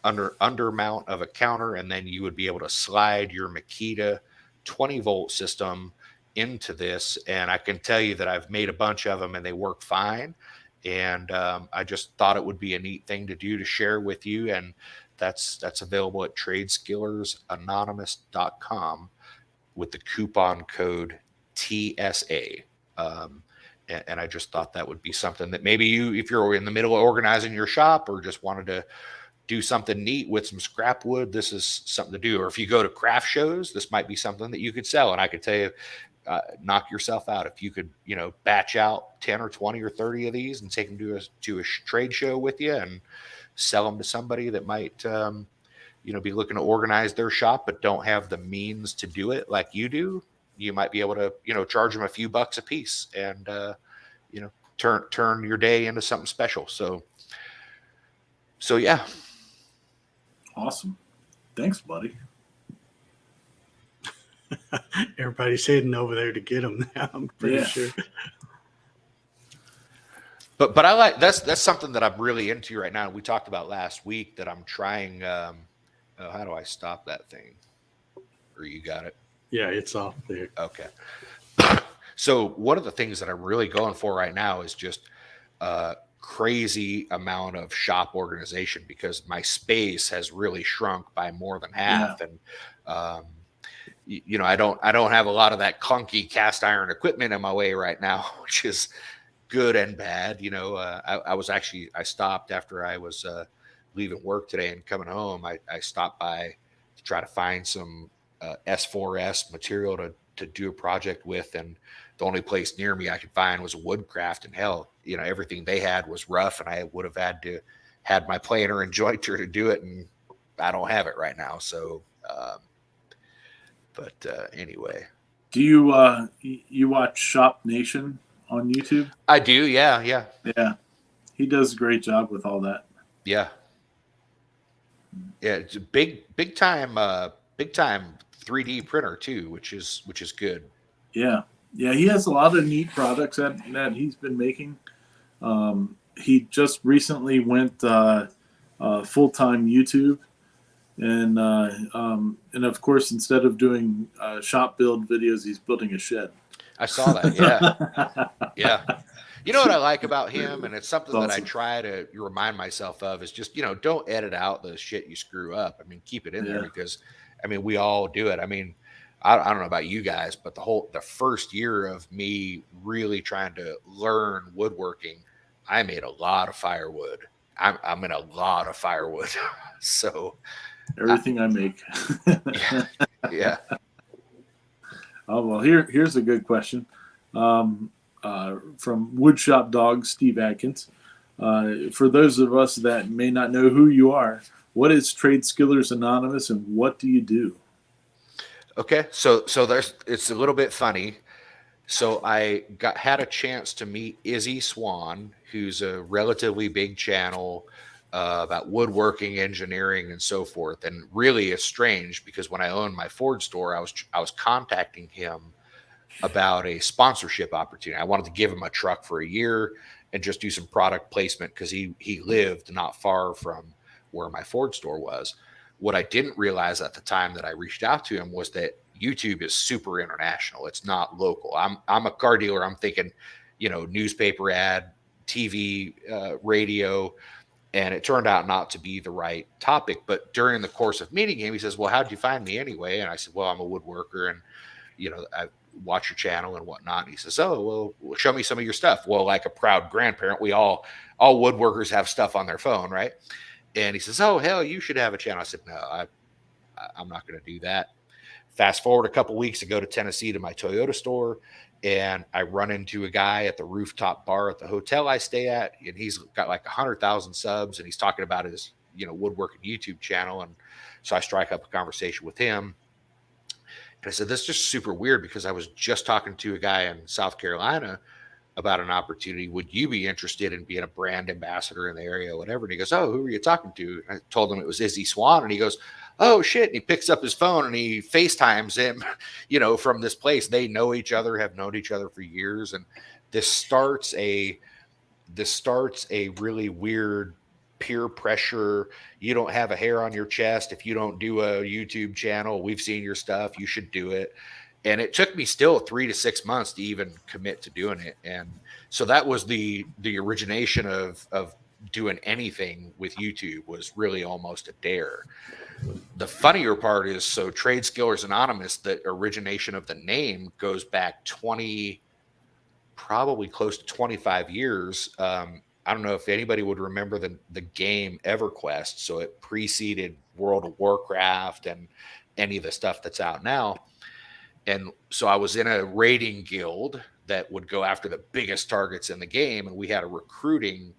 under mount of a counter, and then you would be able to slide your Makita 20-volt system into this. And I can tell you that I've made a bunch of them and they work fine. And I just thought it would be a neat thing to do to share with you. And that's available at tradeskillersanonymous.com with the coupon code TSA. And I just thought that would be something that maybe if you're in the middle of organizing your shop or just wanted to do something neat with some scrap wood, this is something to do. Or if you go to craft shows, this might be something that you could sell. And I could tell you, knock yourself out if you could, batch out 10 or 20 or 30 of these and take them to a trade show with you and sell them to somebody that might, be looking to organize their shop but don't have the means to do it like you do. You might be able to, charge them a few bucks a piece and, turn your day into something special. So yeah. Awesome. Thanks, buddy. Everybody's heading over there to get them now. I'm pretty sure. But I like that's something that I'm really into right now. We talked about last week that I'm trying. How do I stop that thing? Or you got it? Yeah, it's off there. Okay. So one of the things that I'm really going for right now is just crazy amount of shop organization because my space has really shrunk by more than half. Yeah. And I don't have a lot of that clunky cast iron equipment in my way right now, which is good and bad. I stopped after I was leaving work today and coming home, I stopped by to try to find some S4S material to do a project with, and the only place near me I could find was a Woodcraft, and hell, everything they had was rough, and I would have had my planer and jointer to do it, and I don't have it right now. So, but anyway, Do you watch Shop Nation on YouTube? I do. Yeah. Yeah, he does a great job with all that. Yeah. Yeah. It's a big time 3D printer too, which is good. Yeah, he has a lot of neat products that he's been making. He just recently went full-time YouTube, and of course, instead of doing shop build videos, he's building a shed. I saw that. Yeah. Yeah. You know what I like about him, and it's something that I Awesome. try to remind myself of, is just, don't edit out the shit you screw up. I mean, keep it in there, Yeah. because we all do it. I mean, I don't know about you guys, but the first year of me really trying to learn woodworking, I made a lot of firewood. I'm in a lot of firewood. So Everything I make. yeah. Oh, well, here's a good question from Woodshop Dog Steve Atkins. For those of us that may not know who you are, what is Trade Skillers Anonymous, and what do you do? Okay, so it's a little bit funny. So I had a chance to meet Izzy Swan, who's a relatively big channel about woodworking, engineering, and so forth. And really, it's strange because when I owned my Ford store, I was contacting him about a sponsorship opportunity. I wanted to give him a truck for a year and just do some product placement, because he lived not far from where my Ford store was. What I didn't realize at the time that I reached out to him was that YouTube is super international. It's not local. I'm a car dealer. I'm thinking, newspaper ad, TV, radio, and it turned out not to be the right topic. But during the course of meeting him, he says, "Well, how'd you find me anyway?" And I said, "Well, I'm a woodworker, and I watch your channel and whatnot." And he says, "Oh, well, show me some of your stuff." Well, like a proud grandparent, we all woodworkers have stuff on their phone, right? And he says, "Oh, hell, you should have a channel." I said, "No, I'm not going to do that." Fast forward a couple weeks, I go to Tennessee to my Toyota store, and I run into a guy at the rooftop bar at the hotel I stay at, and he's got like 100,000 subs, and he's talking about his woodworking YouTube channel. And so I strike up a conversation with him, and I said, "This is just super weird, because I was just talking to a guy in South Carolina about an opportunity. Would you be interested in being a brand ambassador in the area, or whatever?" And he goes, "Oh, who are you talking to?" And I told him it was Izzy Swan, and he goes, "Oh shit." And he picks up his phone and he FaceTimes him, from this place. They know each other, have known each other for years. And this starts a really weird peer pressure. You don't have a hair on your chest if you don't do a YouTube channel. We've seen your stuff. You should do it. And it took me still 3 to 6 months to even commit to doing it. And so that was the origination of doing anything with YouTube, was really almost a dare. The funnier part is, so Trade Skillers Anonymous, the origination of the name goes back probably close to 25 years. I don't know if anybody would remember the game EverQuest. So it preceded World of Warcraft and any of the stuff that's out now. And so I was in a raiding guild that would go after the biggest targets in the game. And we had a recruiting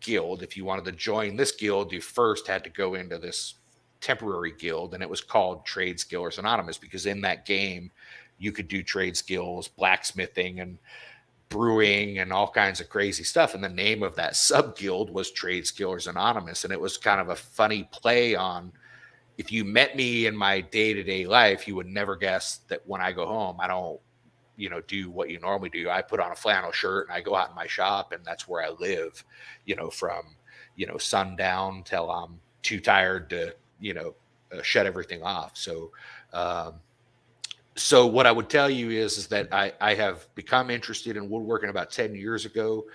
guild. If you wanted to join this guild, you first had to go into this temporary guild, and it was called Trade Skillers Anonymous, because in that game you could do trade skills, blacksmithing and brewing and all kinds of crazy stuff. And the name of that sub guild was Trade Skillers Anonymous. And it was kind of a funny play on, if you met me in my day-to-day life, you would never guess that when I go home, I don't do what you normally do. I put on a flannel shirt and I go out in my shop, and that's where I live, from, sundown till I'm too tired to, shut everything off. So, so what I would tell you is that I have become interested in woodworking about 10 years ago,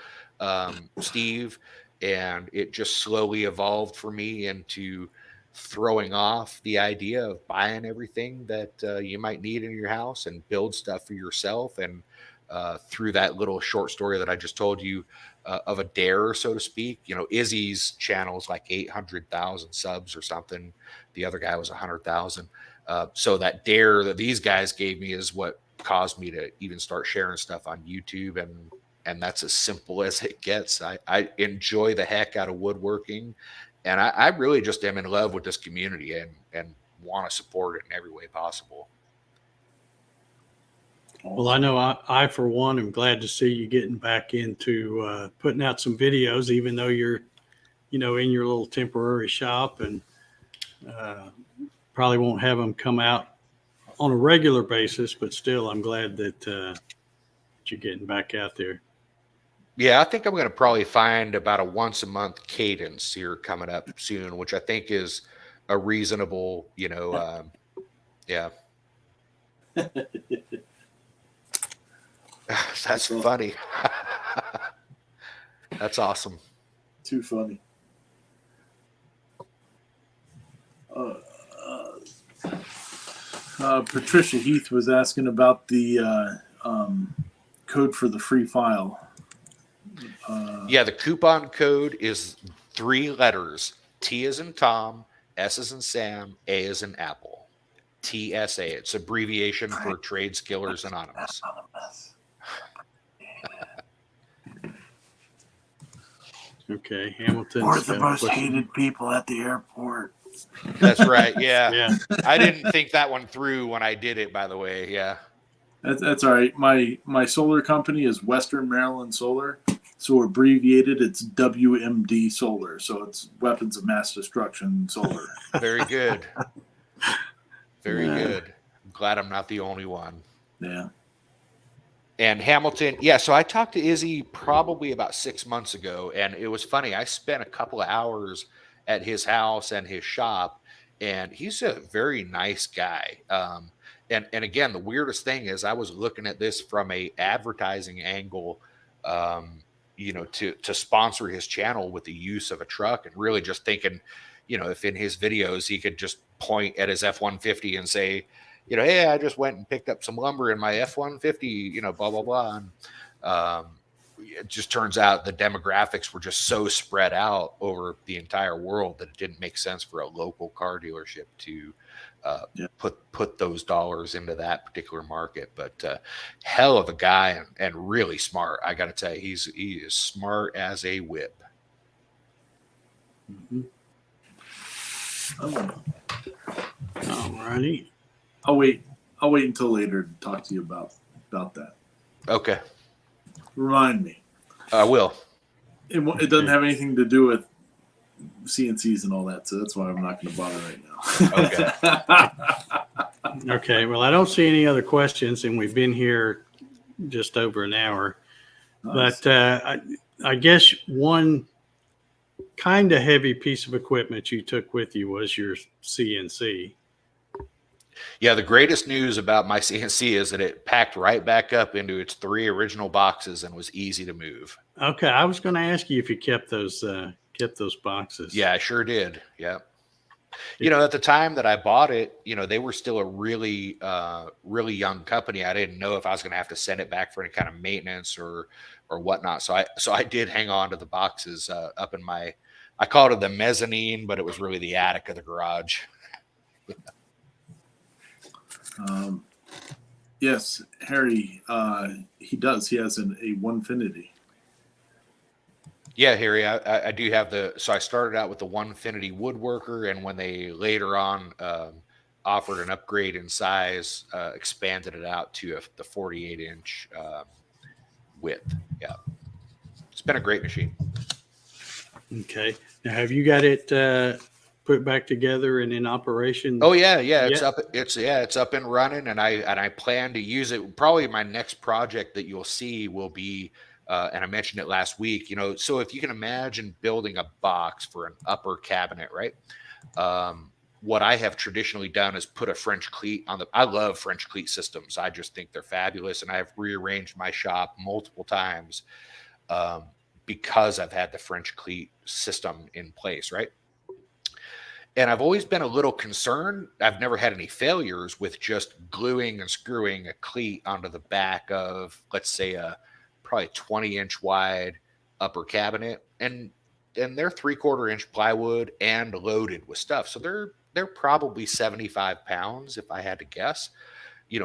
Steve, and it just slowly evolved for me into throwing off the idea of buying everything that you might need in your house and build stuff for yourself. And through that little short story that I just told you of a dare, so to speak. You know, Izzy's channel is like 800,000 subs or something. The other guy was 100,000. So that dare that these guys gave me is what caused me to even start sharing stuff on YouTube, and that's as simple as it gets. I enjoy the heck out of woodworking, and I really just am in love with this community and want to support it in every way possible. Well, I know I for one, am glad to see you getting back into putting out some videos, even though you're, you know, in your little temporary shop, and probably won't have them come out on a regular basis, but still, I'm glad that you're getting back out there. Yeah, I think I'm going to probably find about a once a month cadence here coming up soon, which I think is a reasonable, you know, yeah. That's funny. That's awesome. Too funny. Patricia Heath was asking about the code for the free file. Yeah, the coupon code is 3 letters: T as in Tom, S as in Sam, A as in Apple. TSA. It's abbreviation for Trade Skillers Anonymous. Okay, Hamilton. We're the most hated people at the airport. That's right. Yeah. Yeah. I didn't think that one through when I did it, by the way. Yeah. That's all right. My solar company is Western Maryland Solar, so abbreviated, it's WMD Solar. So it's Weapons of Mass Destruction Solar. Very good. Very good. I'm glad I'm not the only one. Yeah. And Hamilton, yeah, so I talked to Izzy probably about 6 months ago, and it was funny. I spent a couple of hours at his house and his shop, and he's a very nice guy. And again, the weirdest thing is I was looking at this from a advertising angle, you know, to sponsor his channel with the use of a truck, and really just thinking, you know, if in his videos he could just point at his F-150 and say, you know, hey, I just went and picked up some lumber in my F-150, you know, blah, blah, blah. And it just turns out the demographics were just so spread out over the entire world that it didn't make sense for a local car dealership to put those dollars into that particular market. But hell of a guy and really smart. I got to tell you, he is smart as a whip. Mm-hmm. All righty. I'll wait until later to talk to you about that. Okay. Remind me. I will. It doesn't have anything to do with CNCs and all that, so that's why I'm not going to bother right now. Okay. Okay. Well, I don't see any other questions, and we've been here just over an hour. Nice. But I guess one kind of heavy piece of equipment you took with you was your CNC. Yeah, the greatest news about my CNC is that it packed right back up into its 3 original boxes and was easy to move. Okay, I was going to ask you if you kept those boxes. Yeah, I sure did. Yeah. You know, at the time that I bought it, you know, they were still a really, really young company. I didn't know if I was going to have to send it back for any kind of maintenance or whatnot. So I did hang on to the boxes up in I called it the mezzanine, but it was really the attic of the garage. Yes, Harry, he does. He has a Onefinity. Yeah, Harry, I do have so I started out with the Onefinity Woodworker, and when they later on offered an upgrade in size, expanded it out to the 48-inch width. Yeah. It's been a great machine. Okay. Now, have you got it put back together and in operation? Oh yeah, it's up. It's up and running, and I plan to use it. Probably my next project that you'll see will be, and I mentioned it last week. You know, so if you can imagine building a box for an upper cabinet, right? What I have traditionally done is put a French cleat on I love French cleat systems. I just think they're fabulous, and I've rearranged my shop multiple times because I've had the French cleat system in place, right? And I've always been a little concerned. I've never had any failures with just gluing and screwing a cleat onto the back of, let's say, a probably 20-inch wide upper cabinet. And they're 3/4 inch plywood and loaded with stuff. So they're probably 75 pounds, if I had to guess,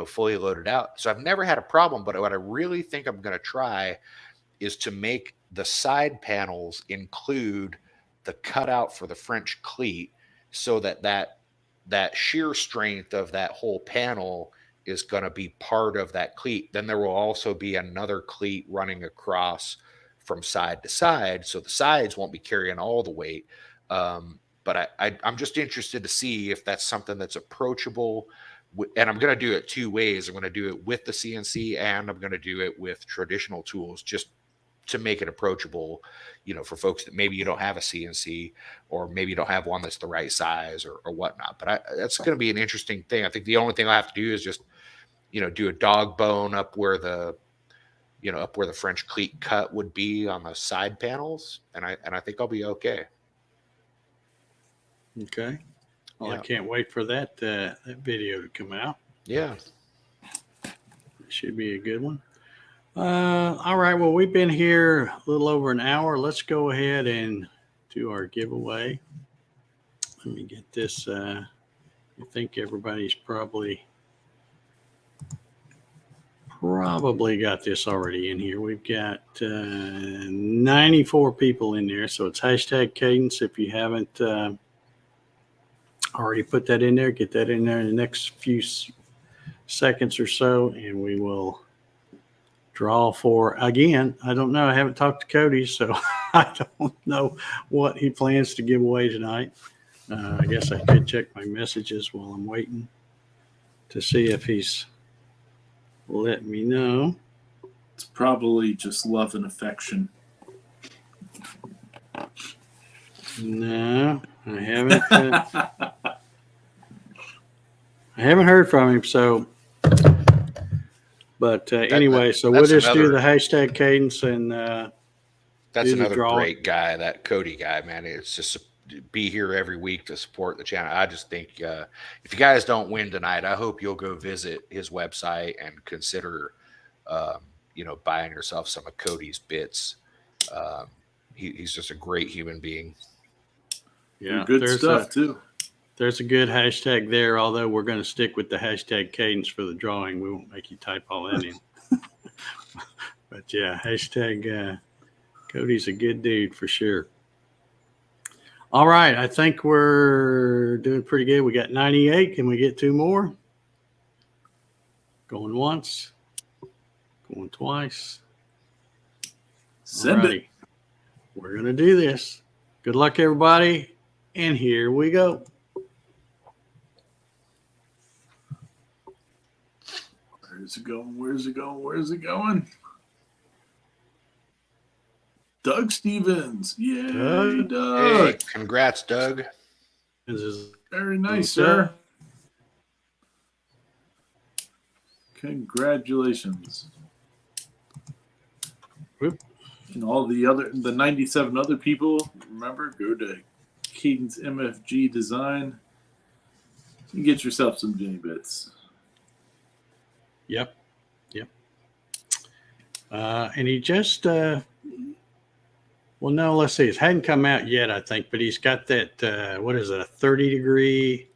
fully loaded out. So I've never had a problem. But what I really think I'm going to try is to make the side panels include the cutout for the French cleat, so that shear strength of that whole panel is going to be part of that cleat. Then there will also be another cleat running across from side to side, so the sides won't be carrying all the weight. But I'm just interested to see if that's something that's approachable. And I'm going to do it two ways. I'm going to do it with the CNC, and I'm going to do it with traditional tools, just to make it approachable, for folks that maybe you don't have a CNC, or maybe you don't have one that's the right size or whatnot. But that's going to be an interesting thing. I think the only thing I have to do is just, do a dog bone up where the French cleat cut would be on the side panels. And I think I'll be okay. Okay. Well, Yeah. I can't wait for that video to come out. Yeah. It should be a good one. All right. Well, we've been here a little over an hour. Let's go ahead and do our giveaway. Let me get this. I think everybody's probably got this already in here. We've got 94 people in there. So it's hashtag Cadence. If you haven't already put that in there, get that in there in the next few seconds or so, and we will draw for, again, I don't know. I haven't talked to Cody, so I don't know what he plans to give away tonight. I guess I could check my messages while I'm waiting to see if he's let me know. It's probably just love and affection. No, I haven't. I haven't heard from him, so. But anyway, so we'll just do the hashtag Cadence, and that's do the another draw. great guy, that Cody guy, man. It's just be here every week to support the channel. I just think if you guys don't win tonight, I hope you'll go visit his website and consider, buying yourself some of Cody's bits. He's just a great human being. Yeah, good stuff too. There's a good hashtag there, although we're going to stick with the hashtag Cadence for the drawing. We won't make you type all that in. But yeah, hashtag Cody's a good dude for sure. All right, I think we're doing pretty good. We got 98. Can we get two more? Going once, going twice. Send it. We're going to do this. Good luck, everybody. And here we go. Where's it going? Where's it going? Where's it going? Doug Stevens. Yay, Doug. Hey, congrats, Doug. This is Very nice, sir. Congratulations. Whoop. And all the 97 other people, remember, go to Cadence MFG Design and get yourself some Jenny Bits. Yep. And he just, well, no, let's see. It hadn't come out yet, I think, but he's got that, what is it, a 30-degree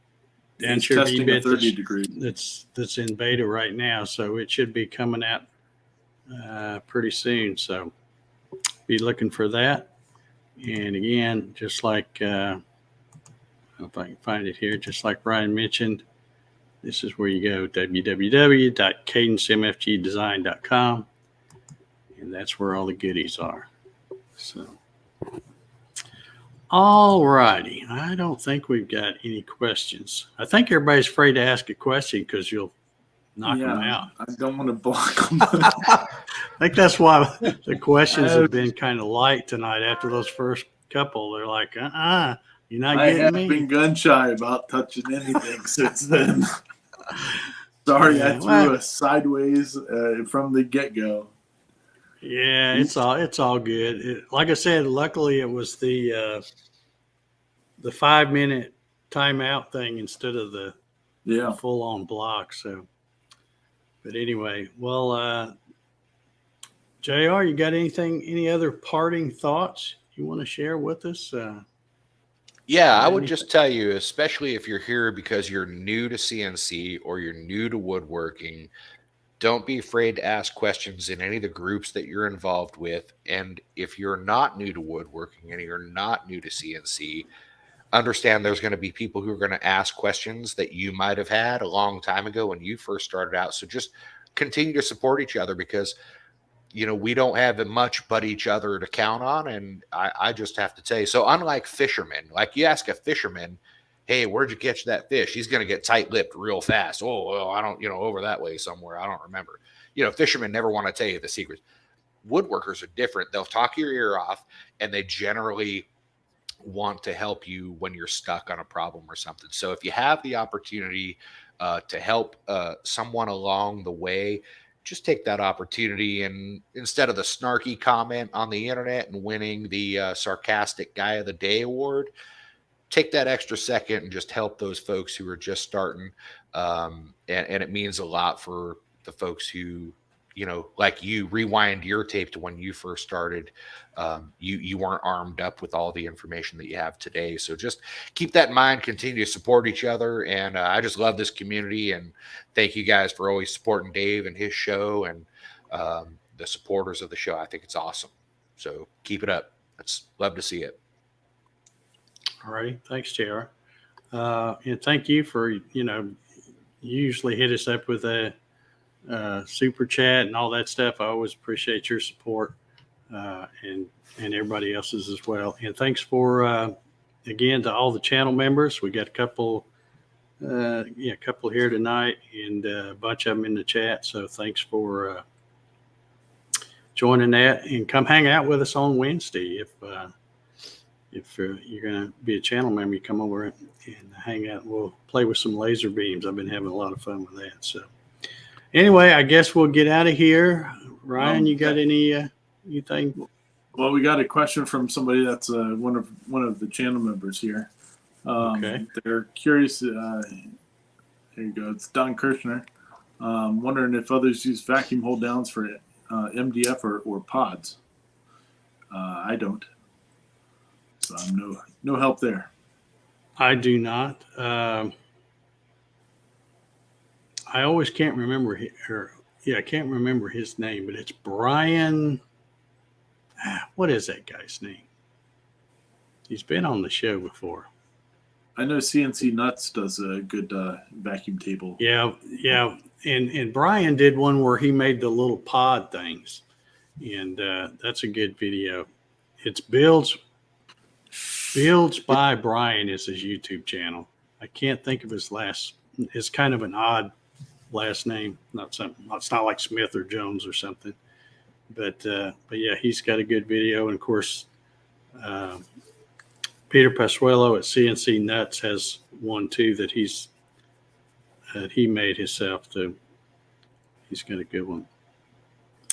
denture testing a bit 30 degree. that's in beta right now. So it should be coming out pretty soon. So be looking for that. And again, just like, if I can find it here, just like Brian mentioned, this is where you go, www.cadencemfgdesign.com, and that's where all the goodies are. So, all righty. I don't think we've got any questions. I think everybody's afraid to ask a question because you'll knock them out. I don't want to block them. I think that's why the questions have been kind of light tonight after those first couple. They're like, you're not getting me. I have been gun shy about touching anything since then. Sorry, Yeah, I threw us sideways from the get-go. Yeah, it's all good. Like I said, luckily it was the 5-minute timeout thing instead of the Yeah. full on block. So, but anyway, well, JR, you got any other parting thoughts you want to share with us? Yeah, I got would anything? just tell you, especially if you're here because you're new to CNC or you're new to woodworking, don't be afraid to ask questions in any of the groups that you're involved with. And if you're not new to woodworking and you're not new to CNC, understand there's going to be people who are going to ask questions that you might have had a long time ago when you first started out. So just continue to support each other because we don't have much but each other to count on. And I just have to tell you, so unlike fishermen, like you ask a fisherman, hey, where'd you catch that fish? He's going to get tight-lipped real fast. Oh, well, I don't, over that way somewhere. I don't remember. Fishermen never want to tell you the secrets. Woodworkers are different. They'll talk your ear off, and they generally want to help you when you're stuck on a problem or something. So if you have the opportunity to help someone along the way, just take that opportunity, and instead of the snarky comment on the internet and winning the sarcastic guy of the day award, take that extra second and just help those folks who are just starting. And it means a lot for the folks who, like you, rewind your tape to when you first started. You weren't armed up with all the information that you have today. So just keep that in mind, continue to support each other. And I just love this community, and thank you guys for always supporting Dave and his show and the supporters of the show. I think it's awesome. So keep it up. It's love to see it. All righty. Thanks, JR. And thank you for, you usually hit us up with a super chat and all that stuff. I always appreciate your support and everybody else's as well. And thanks for, again, to all the channel members. We got a couple here tonight and a bunch of them in the chat. So thanks for joining that, and come hang out with us on Wednesday. If you're going to be a channel member, you come over and hang out. We'll play with some laser beams. I've been having a lot of fun with that. So anyway, I guess we'll get out of here. Ryan, you got any anything? Well, we got a question from somebody that's one of the channel members here. Okay. They're curious. Here you go. It's Don Kirshner. Wondering if others use vacuum hold downs for MDF or pods. I don't. So I'm no help there. I do not. I always can't remember I can't remember his name, but it's Brian. What is that guy's name? He's been on the show before. I know CNC Nuts does a good vacuum table. Yeah. And Brian did one where he made the little pod things, and that's a good video. It's Builds by Brian is his YouTube channel. I can't think of his last. It's kind of an odd last name. It's not like Smith or Jones or something. But yeah, he's got a good video. And of course, Peter Pasuelo at CNC Nuts has one too that he made himself too. He's got a good one.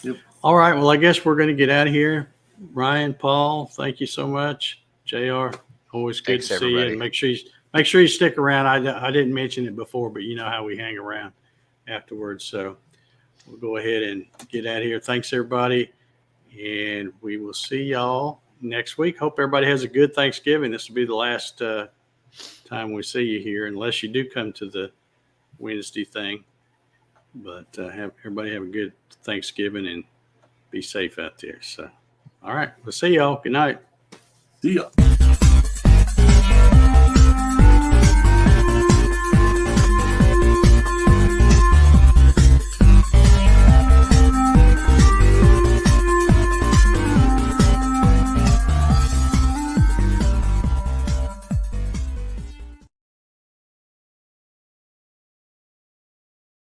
Yep. All right. Well, I guess we're going to get out of here. Ryan, Paul, thank you so much. JR, always good Thanks, to see everybody. you. And make sure you stick around. I didn't mention it before, but you know how we hang around afterwards. So we'll go ahead and get out of here. Thanks, everybody. And we will see y'all next week. Hope everybody has a good Thanksgiving. This will be the last time we see you here, unless you do come to the Wednesday thing. But everybody have a good Thanksgiving and be safe out there. So, all right. We'll see y'all. Good night. See ya.